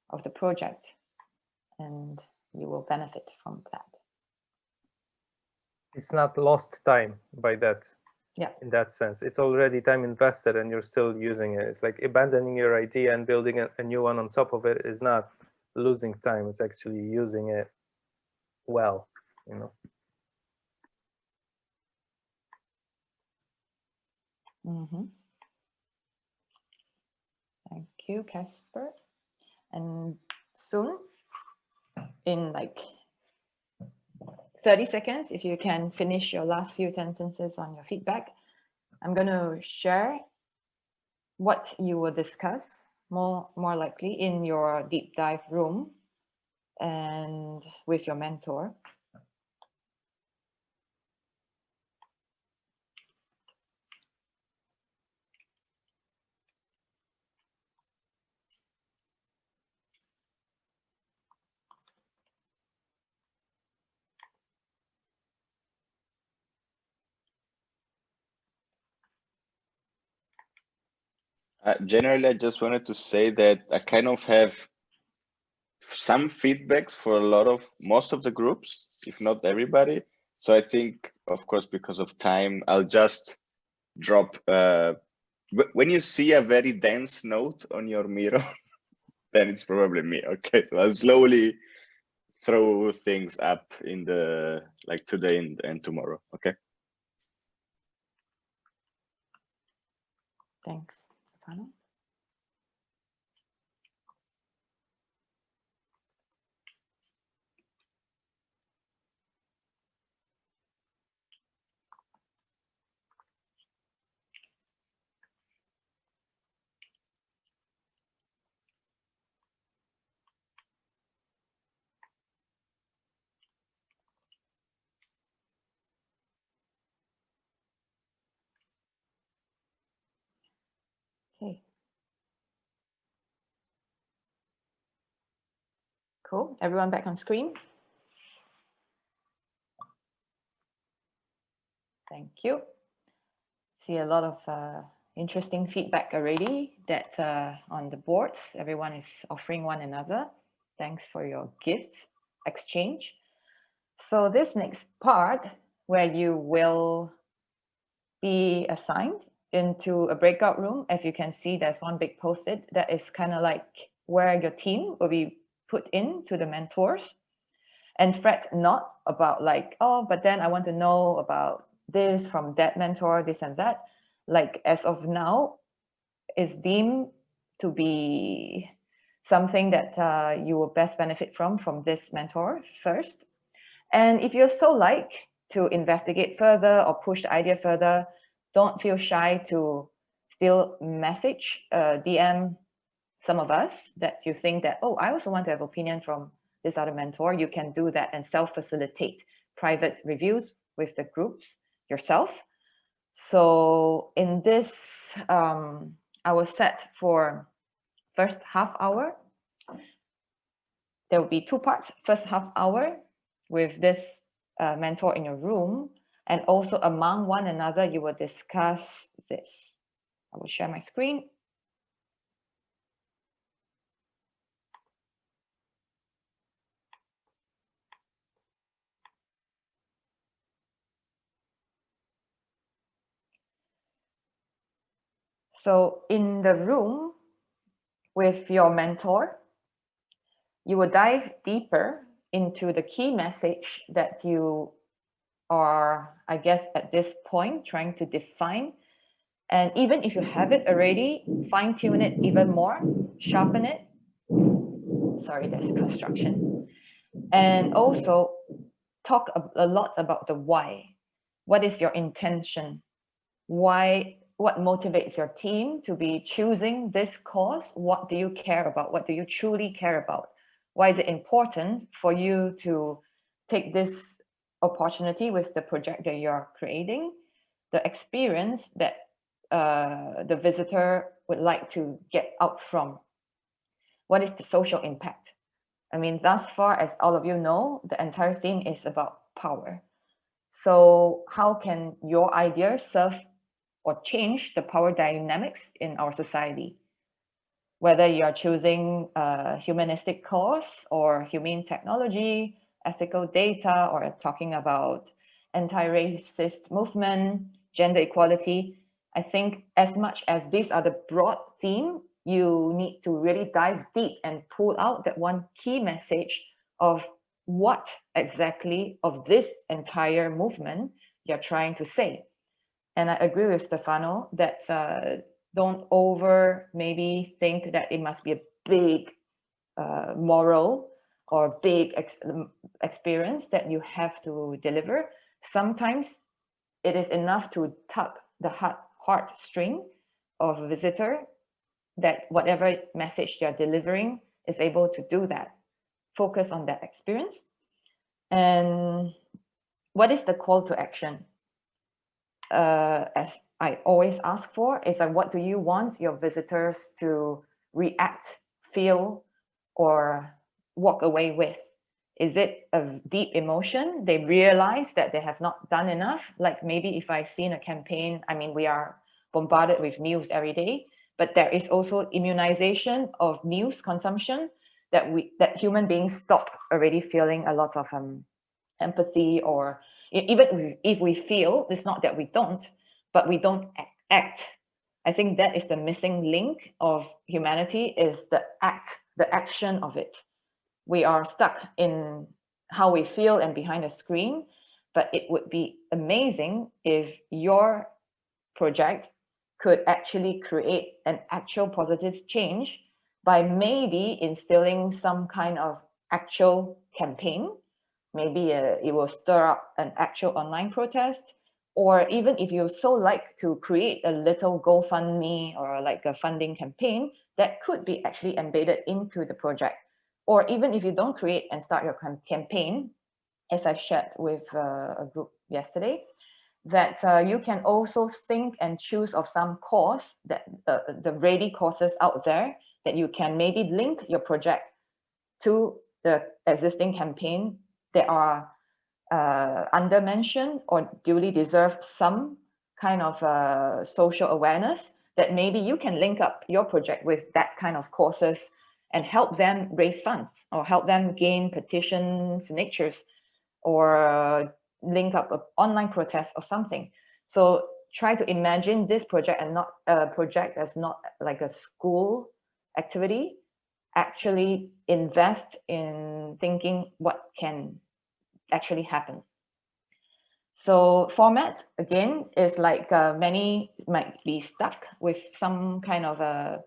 of the project, and you will benefit from that. It's not lost time by that. Yeah. In that sense, it's already time invested and you're still using it. It's like abandoning your idea and building a new one on top of it is not losing time. It's actually using it well, you know. Mm-hmm. Thank you, Casper. And soon, in like 30 seconds, if you can finish your last few sentences on your feedback, I'm going to share what you will discuss more likely in your deep dive room and with your mentor. Generally, I just wanted to say that I kind of have some feedbacks for most of the groups, if not everybody. So I think, of course, because of time, I'll just drop. When you see a very dense note on your mirror, then it's probably me. Okay, so I'll slowly throw things up in the like today and tomorrow. Okay. Thanks, Stefano. Okay. Cool. Everyone back on screen? Thank you. See a lot of interesting feedback already that on the boards, everyone is offering one another. Thanks for your gifts exchange. So this next part where you will be assigned into a breakout room, if you can see there's one big post-it that is kind of like where your team will be put into the mentors, and fret not about like, oh, but then I want to know about this from that mentor, this and that. Like as of now, is deemed to be something that you will best benefit from this mentor first. And if you're so like to investigate further or push the idea further, don't feel shy to still message, DM some of us that you think that, oh, I also want to have opinion from this other mentor. You can do that and self-facilitate private reviews with the groups yourself. So in this, I was set for first half hour. There will be two parts. First half hour with this mentor in your room, and also among one another, you will discuss this. I will share my screen. So in the room with your mentor, you will dive deeper into the key message that you are, I guess, at this point trying to define. And even if you have it already, fine tune it even more, sharpen it. Sorry, there's construction. And also talk a lot about the why. What is your intention? Why what motivates your team to be choosing this course? What do you care about? What do you truly care about? Why is it important for you to take this opportunity with the project that you're creating? The experience that the visitor would like to get out from. What is the social impact? I mean, thus far, as all of you know, the entire theme is about power. So how can your idea serve or change the power dynamics in our society? Whether you're choosing a humanistic course or humane technology, ethical data, or talking about anti-racist movement, gender equality, I think as much as these are the broad theme, you need to really dive deep and pull out that one key message of what exactly of this entire movement you're trying to say. And I agree with Stefano that don't maybe think that it must be a big moral or big experience that you have to deliver. Sometimes it is enough to tug the heartstring of a visitor, that whatever message you're delivering is able to do that. Focus on that experience. And what is the call to action? As I always ask for, is like, what do you want your visitors to react, feel, or walk away with? Is it a deep emotion? They realize that they have not done enough. Like maybe if I see in a campaign, I mean, we are bombarded with news every day, but there is also immunization of news consumption that human beings stop already feeling a lot of empathy, or even if we feel, it's not that we don't, but we don't act. I think that is the missing link of humanity, is the action of it. We are stuck in how we feel and behind a screen, but it would be amazing if your project could actually create an actual positive change by maybe instilling some kind of actual campaign. Maybe it will stir up an actual online protest, or even if you so like to create a little GoFundMe or like a funding campaign that could be actually embedded into the project. Or even if you don't create and start your campaign, as I shared with a group yesterday, that you can also think and choose of some course, that the ready courses out there, that you can maybe link your project to the existing campaign that are under-mentioned or duly deserve some kind of social awareness, that maybe you can link up your project with that kind of courses and help them raise funds, or help them gain petition signatures, or link up an online protest or something. So try to imagine this project and not a project as not like a school activity. Actually invest in thinking what can actually happen. So format, again, is like many might be stuck with some kind of a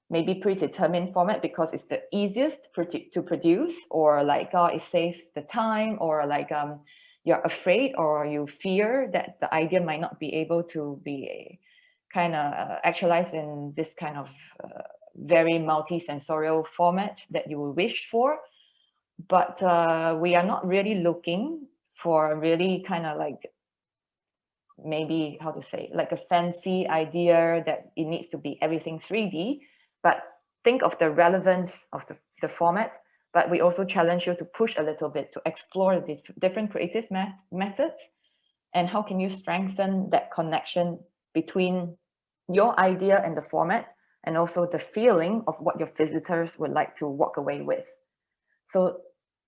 maybe predetermined format because it's the easiest to produce, or like it saves the time, or like you're afraid or you fear that the idea might not be able to be kind of actualized in this kind of very multi-sensorial format that you will wish for. But we are not really looking for really kind of like, maybe how to say, like a fancy idea that it needs to be everything 3D, but think of the relevance of the format. But we also challenge you to push a little bit to explore the different creative methods, and how can you strengthen that connection between your idea and the format, and also the feeling of what your visitors would like to walk away with. So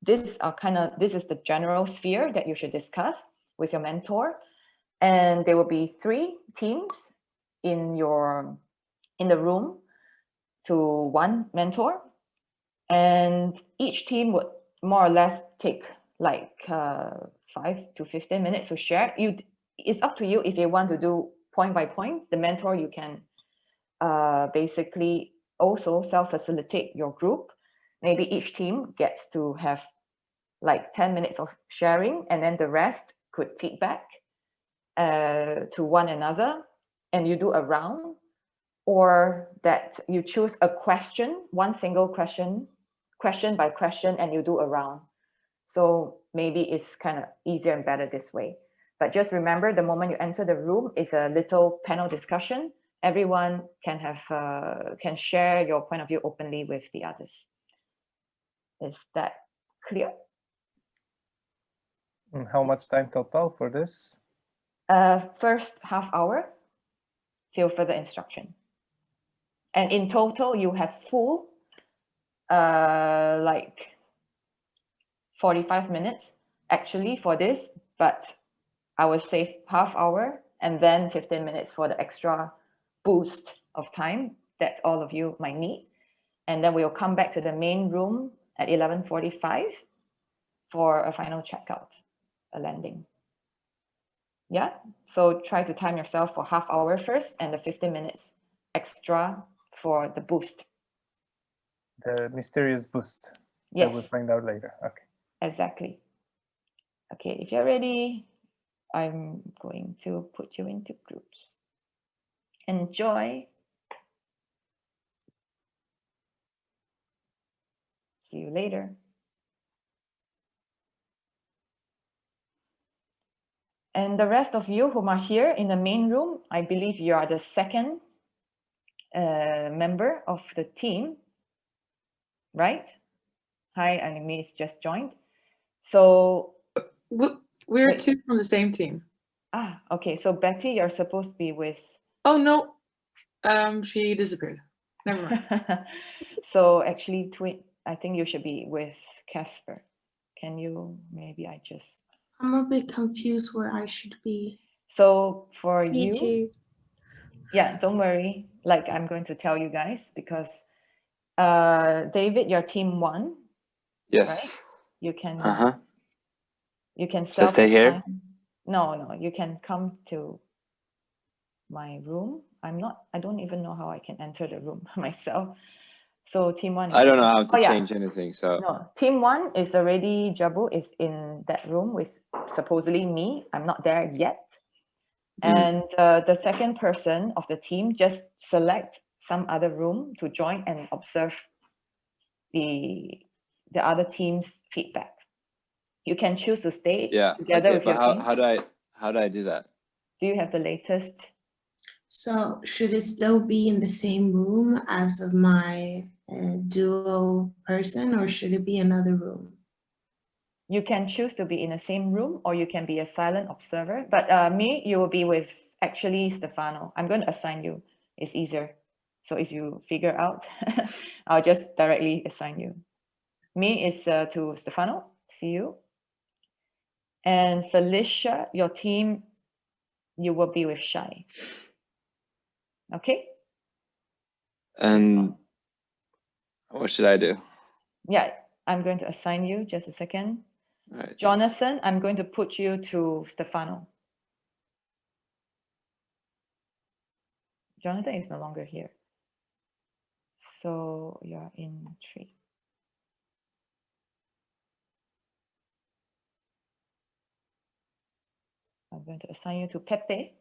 this is the general sphere that you should discuss with your mentor. And there will be 3 teams in the room to 1 mentor, and each team would more or less take like 5 to 15 minutes to share. It's up to you if you want to do point by point. The mentor, you can basically also self-facilitate your group. Maybe each team gets to have like 10 minutes of sharing, and then the rest could feedback to one another. and you do a round, or that you choose a question, one single question, question by question, and you do a round. So maybe it's kind of easier and better this way. But just remember, the moment you enter the room, it's a little panel discussion. Everyone can have can share your point of view openly with the others. Is that clear? And how much time total for this? First half hour till further instruction. And in total, you have full like 45 minutes actually for this, but I will save half hour and then 15 minutes for the extra boost of time that all of you might need. And then we'll come back to the main room at 11:45 for a final checkout, a landing. Yeah, so try to time yourself for half hour first and the 15 minutes extra for the boost. The mysterious boost. Yes. That we'll find out later. Okay. Exactly. Okay, if you're ready, I'm going to put you into groups. Enjoy. See you later. And the rest of you whom are here in the main room, I believe you are the second member of the team, right? Hi, Anime's just joined. So we're two from the same team. Ah, okay. So Betty, you're supposed to be with. Oh no, she disappeared. Never mind. So actually, I think you should be with Casper. Can you? Maybe I just. I'm a bit confused where I should be. So for Me you, too. yeah, don't worry. Like I'm going to tell you guys because David, you're team 1. Yes. Right? You can. Uh-huh. You can Should I stay here? No, you can come to my room. I don't even know how I can enter the room myself. So team 1 is I don't know how to yeah. change anything, so. No, team 1 is already, Jabu is in that room with supposedly me. I'm not there yet. And the second person of the team just select some other room to join and observe the other team's feedback. You can choose to stay together okay, with your but team. how do I do that? Do you have the latest? So should it still be in the same room as of my duo person, or should it be another room? You can choose to be in the same room, or you can be a silent observer. But you will be with actually Stefano. I'm going to assign you. It's easier. So if you figure out, I'll just directly assign you. Me is to Stefano. See you. And Felicia, your team, you will be with Shai. Okay? And what should I do? Yeah, I'm going to assign you. Just a second. All right, Jonathan, I'm going to put you to Stefano. Jonathan is no longer here. So you're in 3. I'm going to assign you to Pepe.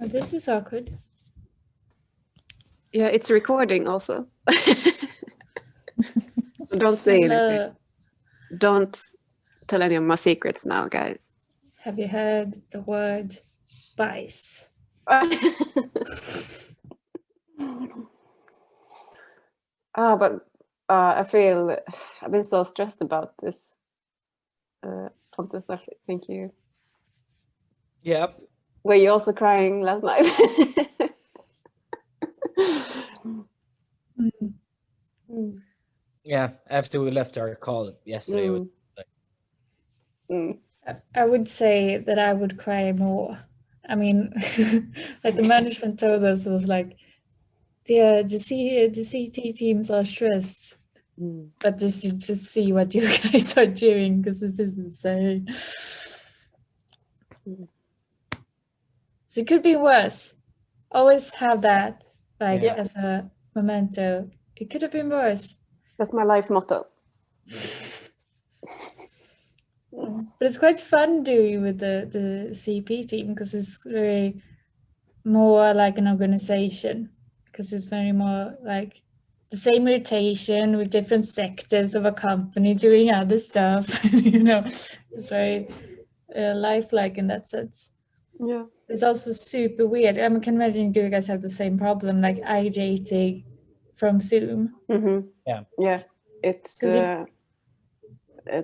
Oh, this is awkward. Yeah, it's recording also. So don't say anything. Don't tell any of my secrets now, guys. Have you heard the word vice? But I feel I've been so stressed about this. Pontus, thank you. Yep. Were you also crying last night? Yeah, after we left our call yesterday. It was like, I would say that I would cry more. I mean, like the management told us, was like, yeah, the CT teams are stressed, but just see what you guys are doing, because this is insane. So it could be worse. Always have that, like as a memento. It could have been worse. That's my life motto. But it's quite fun doing with the CP team, because it's very more like an organization, because it's very more like the same rotation with different sectors of a company doing other stuff. You know, it's very lifelike in that sense. Yeah. It's also super weird. I mean, can imagine you guys have the same problem, like dating from Zoom. Yeah, it's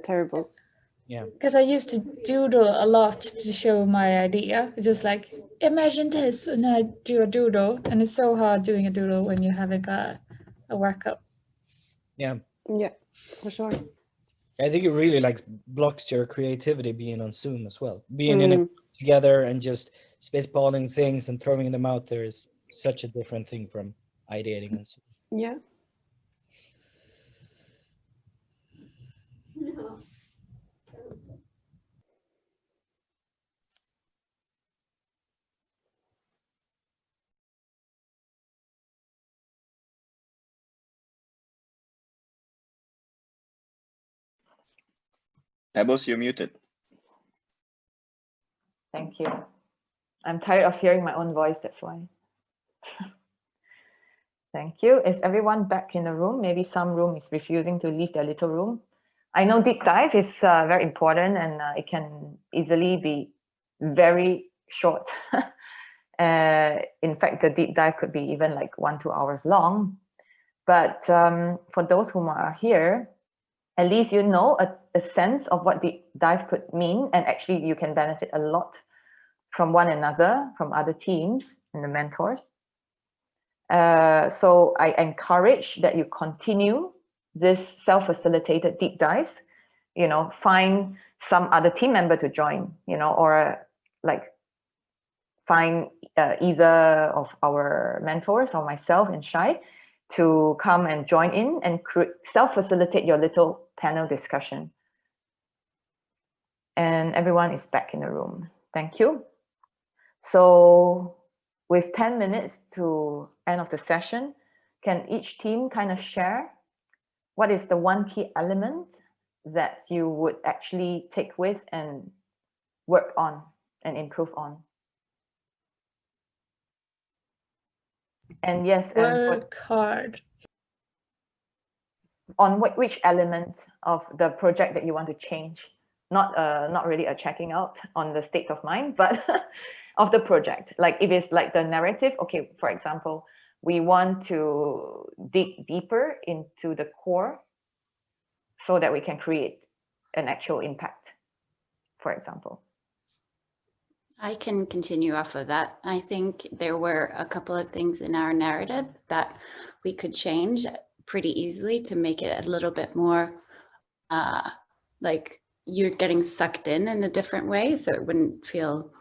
terrible. Yeah, because I used to doodle a lot to show my idea. Just like, imagine this, and I do a doodle, and it's so hard doing a doodle when you haven't got a workup. Yeah, for sure. I think it really like blocks your creativity being on Zoom as well. Being in a together and just spitballing things and throwing them out there is such a different thing from ideating on Zoom. Yeah. Ebos, you're muted. Thank you. I'm tired of hearing my own voice, that's why. Thank you. Is everyone back in the room? Maybe some room is refusing to leave their little room. I know deep dive is very important, and it can easily be very short. In fact, the deep dive could be even like 1-2 hours long. But for those who are here, at least you know a sense of what deep dive could mean, and actually you can benefit a lot from one another, from other teams and the mentors. So I encourage that you continue this self-facilitated deep dives. You know, find some other team member to join, you know, or like find either of our mentors or myself and Shai to come and join in and self-facilitate your little panel discussion. And everyone is back in the room. Thank you. So with 10 minutes to end of the session, can each team kind of share what is the one key element that you would actually take with and work on and improve on? And yes, work hard. On which element of the project that you want to change? Not really a checking out on the state of mind, but of the project. Like if it's like the narrative, okay, for example, we want to dig deeper into the core so that we can create an actual impact, for example. I can continue off of that. I think there were a couple of things in our narrative that we could change pretty easily to make it a little bit more like you're getting sucked in a different way, so it wouldn't feel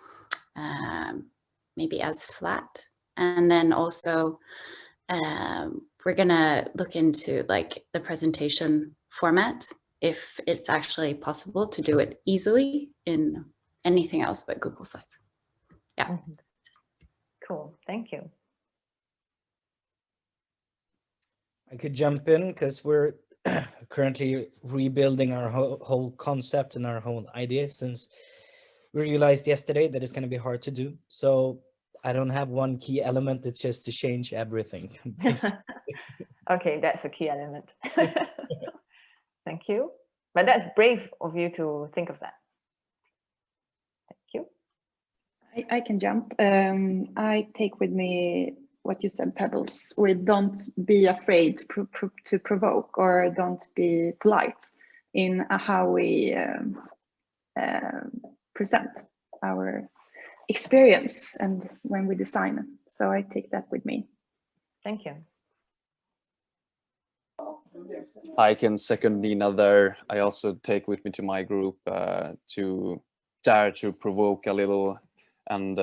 maybe as flat. And then also we're gonna look into like the presentation format, if it's actually possible to do it easily in anything else but Google Slides. Yeah. Cool, thank you. I could jump in because we're currently rebuilding our whole concept and our whole idea, since we realized yesterday that it's going to be hard to do. So I don't have one key element. It's just to change everything. basically. Okay, that's a key element. Thank you. But that's brave of you to think of that. Thank you. I can jump. I take with me what you said, Pebbles, with don't be afraid to provoke, or don't be polite in how we present our experience and when we design. So I take that with me. Thank you. I can second Nina there. I also take with me to my group to dare to provoke a little, and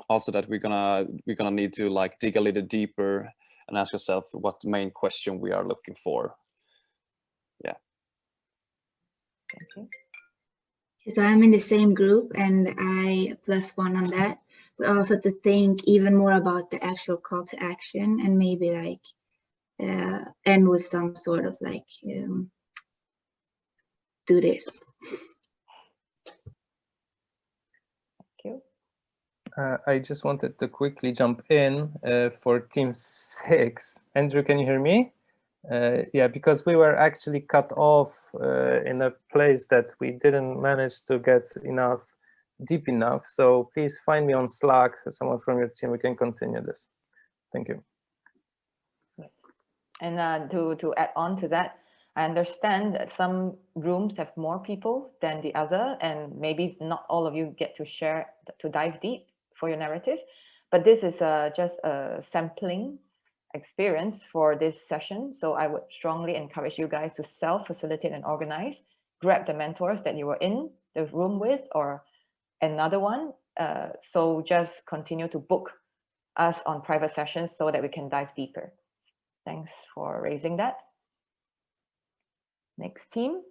also that we're gonna need to like dig a little deeper and ask yourself what main question we are looking for. Yeah. Thank you. So I'm in the same group, and I +1 on that. But also to think even more about the actual call to action, and maybe like end with some sort of like do this. Thank you. I just wanted to quickly jump in for team 6. Andrew, can you hear me? Yeah, because we were actually cut off in a place that we didn't manage to get deep enough. So please find me on Slack, someone from your team, we can continue this. Thank you. And to add on to that, I understand that some rooms have more people than the other, and maybe not all of you get to share, to dive deep for your narrative, but this is just a sampling experience for this session. So I would strongly encourage you guys to self-facilitate and organize, grab the mentors that you were in the room with or another one. So just continue to book us on private sessions so that we can dive deeper. Thanks for raising that. Next team.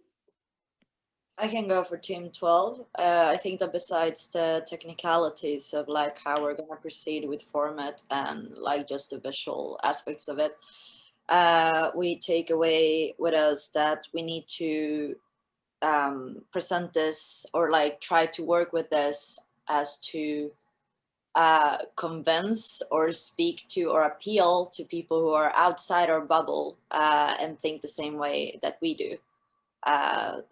I can go for team 12. I think that besides the technicalities of like how we're gonna proceed with format and like just the visual aspects of it, we take away with us that we need to present this or like try to work with this as to convince or speak to or appeal to people who are outside our bubble and think the same way that we do.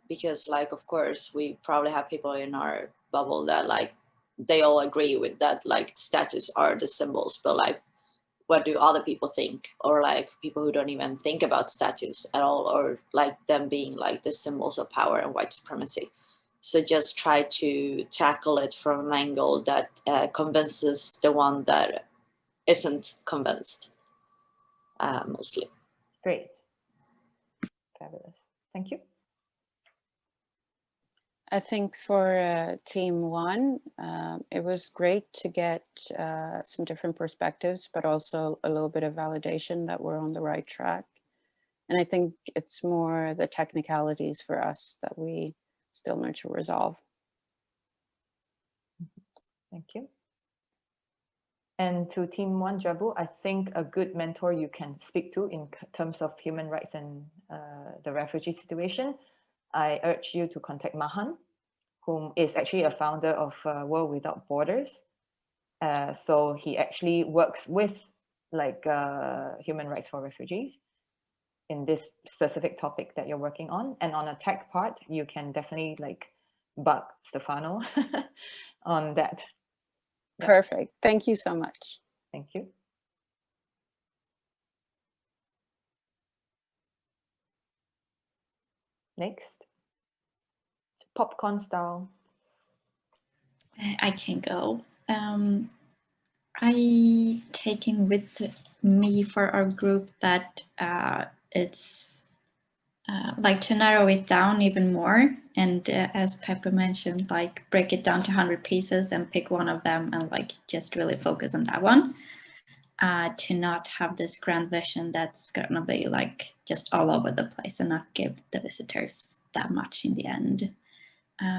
Because like, of course, we probably have people in our bubble that like, they all agree with that, like statues are the symbols, but like, what do other people think? Or like people who don't even think about statues at all, or like them being like the symbols of power and white supremacy. So just try to tackle it from an angle that convinces the one that isn't convinced, mostly. Great. Fabulous. Thank you. I think for team 1, it was great to get some different perspectives, but also a little bit of validation that we're on the right track. And I think it's more the technicalities for us that we still need to resolve. Thank you. And to team 1, Jabu, I think a good mentor you can speak to in terms of human rights and the refugee situation, I urge you to contact Mahan, whom is actually a founder of World Without Borders. So he actually works with like human rights for refugees in this specific topic that you're working on. And on a tech part, you can definitely like bug Stefano on that. Perfect. Thank you so much. Thank you. Next. Popcorn style. I can go. I taking with me for our group that it's like to narrow it down even more, and as Pepper mentioned, like break it down to 100 pieces and pick one of them and like just really focus on that one. To not have this grand vision that's gonna be like just all over the place and not give the visitors that much in the end.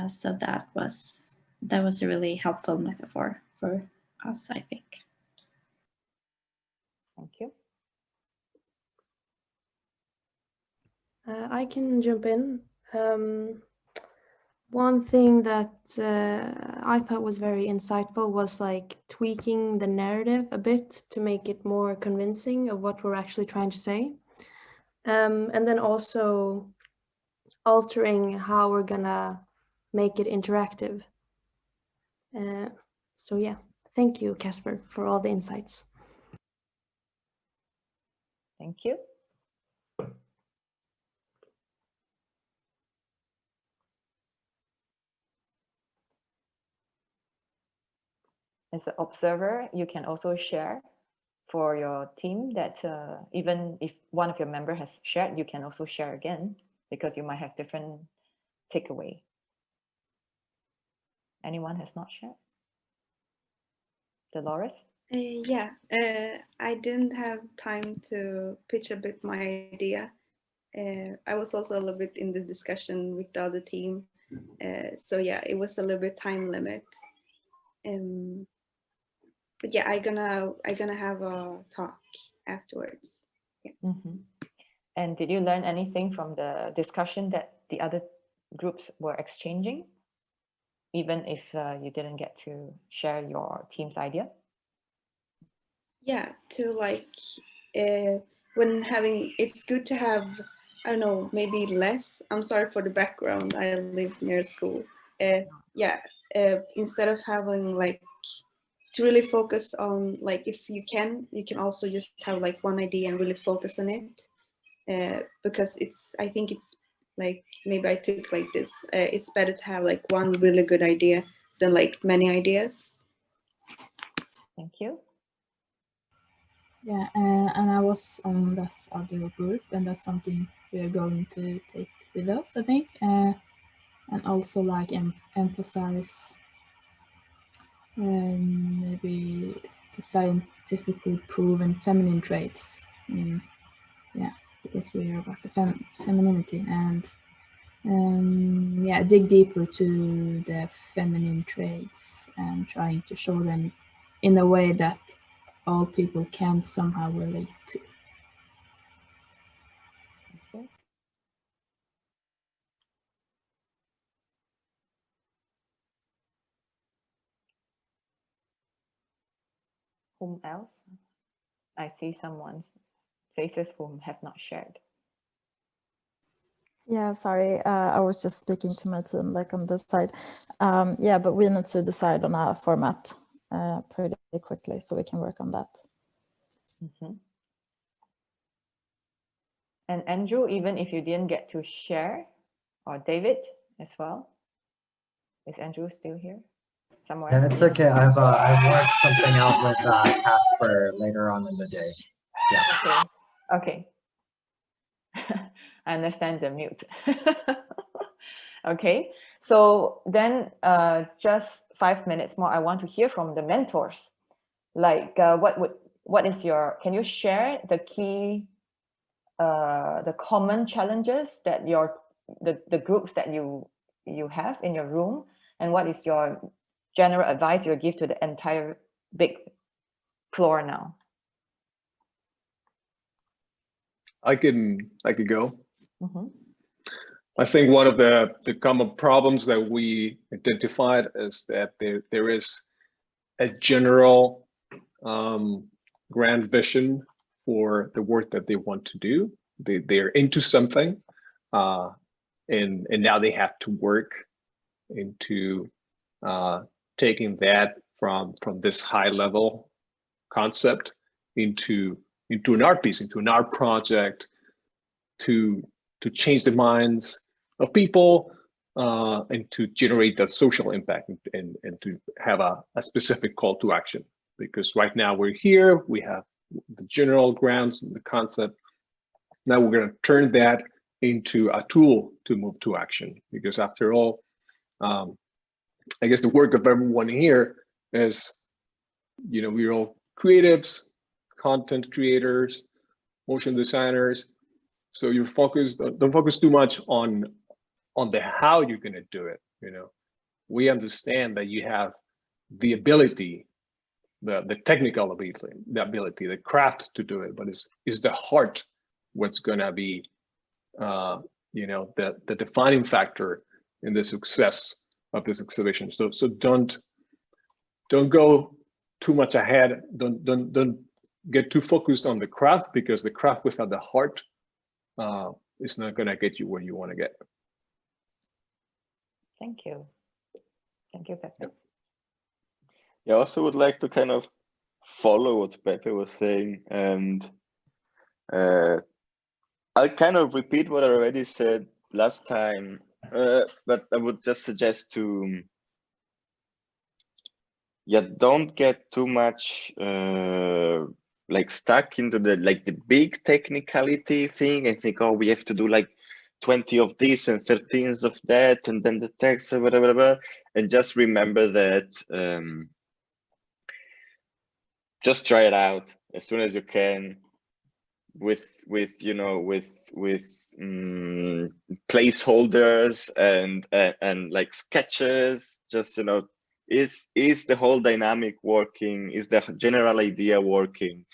So that was a really helpful metaphor for us, I think. Thank you. I can jump in. One thing that I thought was very insightful was like tweaking the narrative a bit to make it more convincing of what we're actually trying to say. And then also altering how we're gonna make it interactive. So yeah, thank you, Casper, for all the insights. Thank you. As an observer, you can also share for your team that even if one of your member has shared, you can also share again because you might have different takeaway. Anyone has not shared? Dolores? Yeah, I didn't have time to pitch a bit my idea. I was also a little bit in the discussion with the other team. So yeah, it was a little bit time limit. But yeah, I'm gonna have a talk afterwards. Yeah. Mm-hmm. And did you learn anything from the discussion that the other groups were exchanging, even if you didn't get to share your team's idea? Yeah, to like when having, it's good to have, I don't know, maybe less. I'm sorry for the background. I live near school. Yeah, instead of having like to really focus on, like, if you can also just have like one idea and really focus on it, because I think it's like, maybe I took like this, it's better to have like one really good idea than like many ideas. Thank you. Yeah, and I was on that other group, and that's something we are going to take with us, I think, and also like emphasize maybe the scientifically proven feminine traits. Yeah, because we are about the femininity, and yeah, dig deeper to the feminine traits and trying to show them in a way that all people can somehow relate to. Okay. Whom else? I see someone's faces whom have not shared. Yeah, sorry, I was just speaking to my team, like on this side. Yeah, but we need to decide on a format pretty quickly, so we can work on that. Mm-hmm. And Andrew, even if you didn't get to share, or David as well. Is Andrew still here? Somewhere? Yeah, it's okay. I've worked something out with Casper later on in the day. Yeah. Okay. I understand the mute. Okay, so then just 5 minutes more. I want to hear from the mentors. Like, what is your? Can you share the key, the common challenges that the groups that you have in your room, and what is your general advice you give to the entire big floor now? I could go. Mm-hmm. I think one of the common problems that we identified is that there is a general grand vision for the work that they want to do. They're into something, and now they have to work into taking that from this high level concept into an art piece, into an art project, to change the minds of people, and to generate that social impact, and to have a specific call to action. Because right now we're here, we have the general grounds and the concept. Now we're going to turn that into a tool to move to action. Because after all, I guess the work of everyone here is, we're all creatives, content creators, motion designers. So you don't focus too much on the how you're going to do it. We understand that you have the ability, the technical ability, the craft to do it, but is the heart what's going to be the defining factor in the success of this exhibition. So don't go too much ahead. Don't get too focused on the craft, because the craft without the heart is not going to get you where you want to get. Thank you. Thank you, Pepe. Yeah, I also would like to kind of follow what Pepe was saying, and I'll kind of repeat what I already said last time, but I would just suggest to, yeah, don't get too much like stuck into the big technicality thing and think, oh, we have to do like 20 of this and 13 of that, and then the text or whatever, and just remember that just try it out as soon as you can with placeholders and like sketches. Just, is the whole dynamic working? Is the general idea working?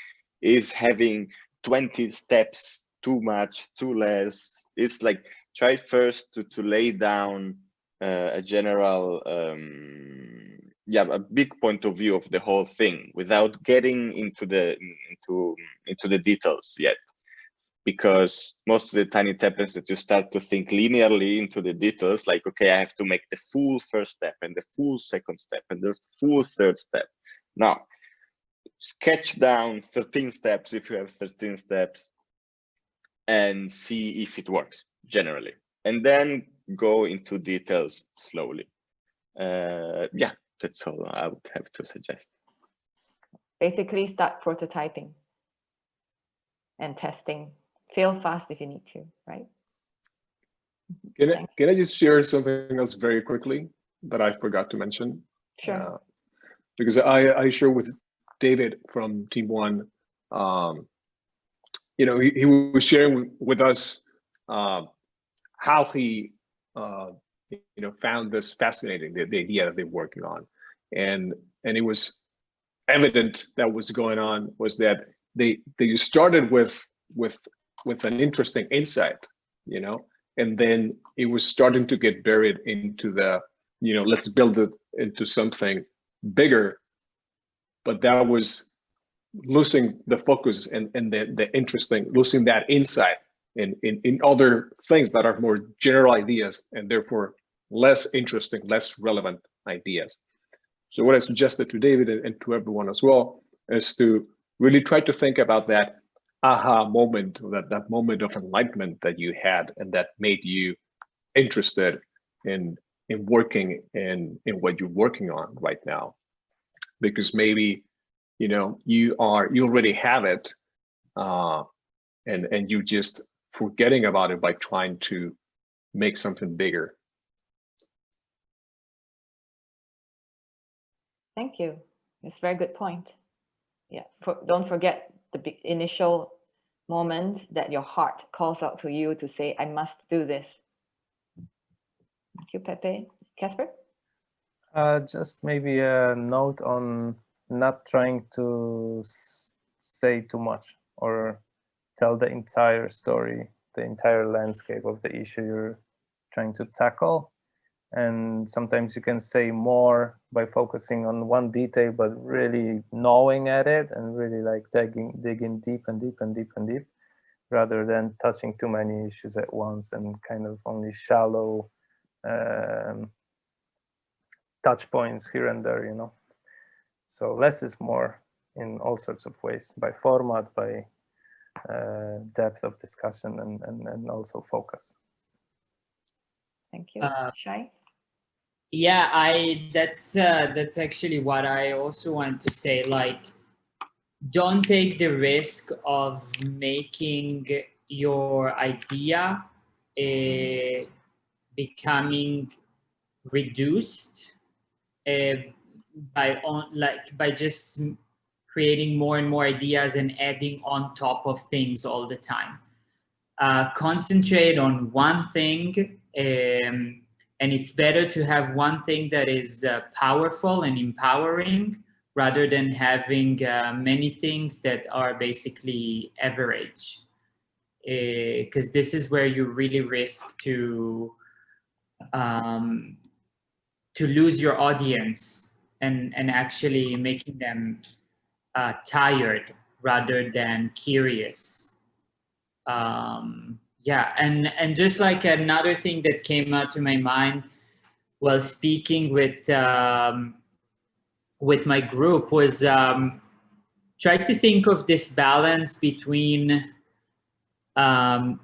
Is having 20 steps too much, too less? It's like, try first to lay down a general a big point of view of the whole thing without getting into the details yet, because most of the time it happens that you start to think linearly into the details, like, okay, I have to make the full first step and the full second step and the full third step. Now, sketch down 13 steps if you have 13 steps and see if it works generally, and then go into details slowly. Yeah, that's all I would have to suggest. Basically, start prototyping and testing. Fail fast if you need to, right? Can I just share something else very quickly that I forgot to mention? Sure. Because I share with David from Team One. He was sharing with us how he found this fascinating, the idea that they're working on, and it was evident that what's going on was that they started with an interesting insight, and then it was starting to get buried into the let's build it into something bigger, but that was losing the focus and the interesting, losing that insight in other things that are more general ideas and therefore less interesting, less relevant ideas. So what I suggested to David and to everyone as well is to really try to think about that aha moment, that moment of enlightenment that you had and that made you interested in working in what you're working on right now. Because maybe you already have it, and you just forgetting about it by trying to make something bigger. Thank you. It's a very good point. Yeah, don't forget the big initial moment that your heart calls out to you to say, I must do this. Thank you, Pepe. Casper? Just maybe a note on not trying to say too much or tell the entire story, the entire landscape of the issue you're trying to tackle. And sometimes you can say more by focusing on one detail, but really gnawing at it and really like digging deep and deep and deep and deep, rather than touching too many issues at once and kind of only shallow touch points here and there, So less is more in all sorts of ways, by format, by depth of discussion, and also focus. Thank you. Shai? Yeah, that's actually what I also want to say. Like, don't take the risk of making your idea becoming reduced by just creating more and more ideas and adding on top of things all the time. Concentrate on one thing, and it's better to have one thing that is powerful and empowering rather than having many things that are basically average. Because this is where you really risk to to lose your audience and actually making them tired rather than curious. Yeah, and just like another thing that came out to my mind while speaking with my group was try to think of this balance between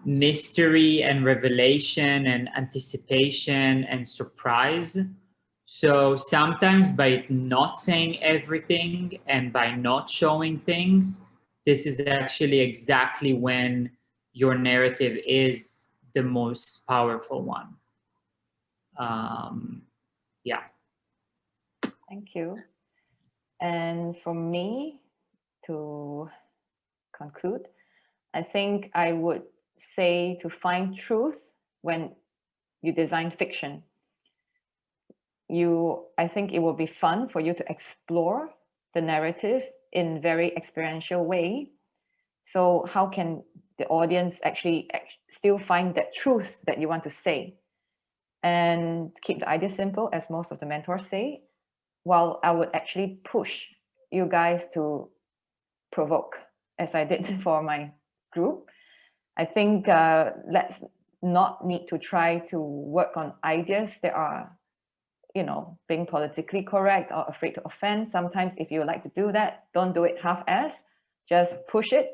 mystery and revelation and anticipation and surprise. So sometimes by not saying everything and by not showing things, this is actually exactly when your narrative is the most powerful one. Yeah. Thank you. And for me, to conclude, I think I would say to find truth when you design fiction. I think it will be fun for you to explore the narrative in very experiential way. So how can the audience actually still find that truth that you want to say? And keep the idea simple, as most of the mentors say, while I would actually push you guys to provoke, as I did for my group. I think let's not need to try to work on ideas that are, being politically correct or afraid to offend. Sometimes if you like to do that, don't do it half-ass, just push it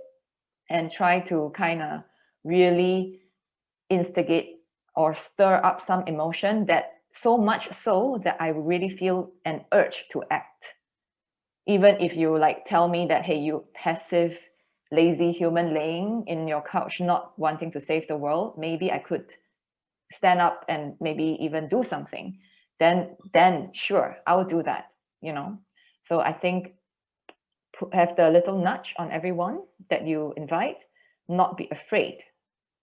and try to kind of really instigate or stir up some emotion, that so much so that I really feel an urge to act. Even if you like tell me that, hey, you passive, lazy human laying in your couch, not wanting to save the world, maybe I could stand up and maybe even do something. Then sure, I'll do that, So I think have the little nudge on everyone that you invite, not be afraid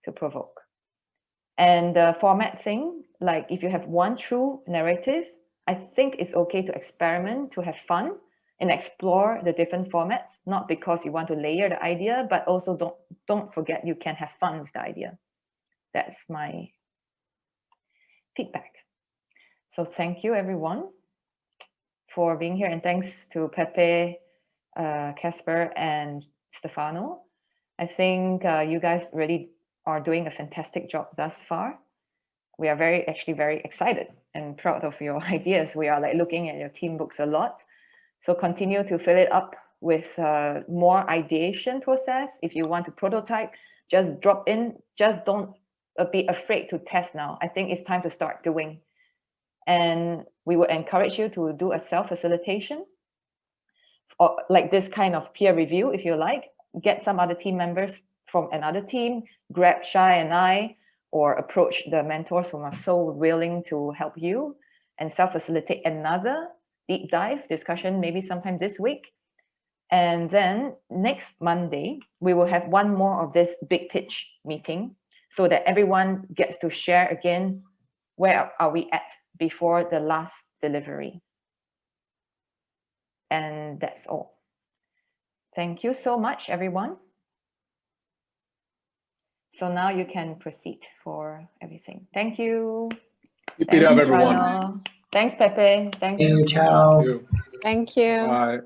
to provoke. And the format thing, like if you have one true narrative, I think it's okay to experiment, to have fun and explore the different formats, not because you want to layer the idea, but also don't forget you can have fun with the idea. That's my feedback. So thank you everyone for being here, and thanks to Pepe, Casper and Stefano. I think you guys really are doing a fantastic job thus far. We are actually very excited and proud of your ideas. We are like looking at your team books a lot. So continue to fill it up with more ideation process. If you want to prototype, just drop in. Just don't be afraid to test now. I think it's time to start doing. And we would encourage you to do a self-facilitation or like this kind of peer review, if you like. Get some other team members from another team, grab Shai and I, or approach the mentors who are so willing to help you and self-facilitate another deep dive discussion, maybe sometime this week. And then next Monday, we will have one more of this big pitch meeting so that everyone gets to share again, where are we at before the last delivery. And that's all. Thank you so much, everyone. So now you can proceed for everything. Thank you. Keep it up, everyone. Thanks, Pepe. Thanks. Ciao. Thank you. Bye.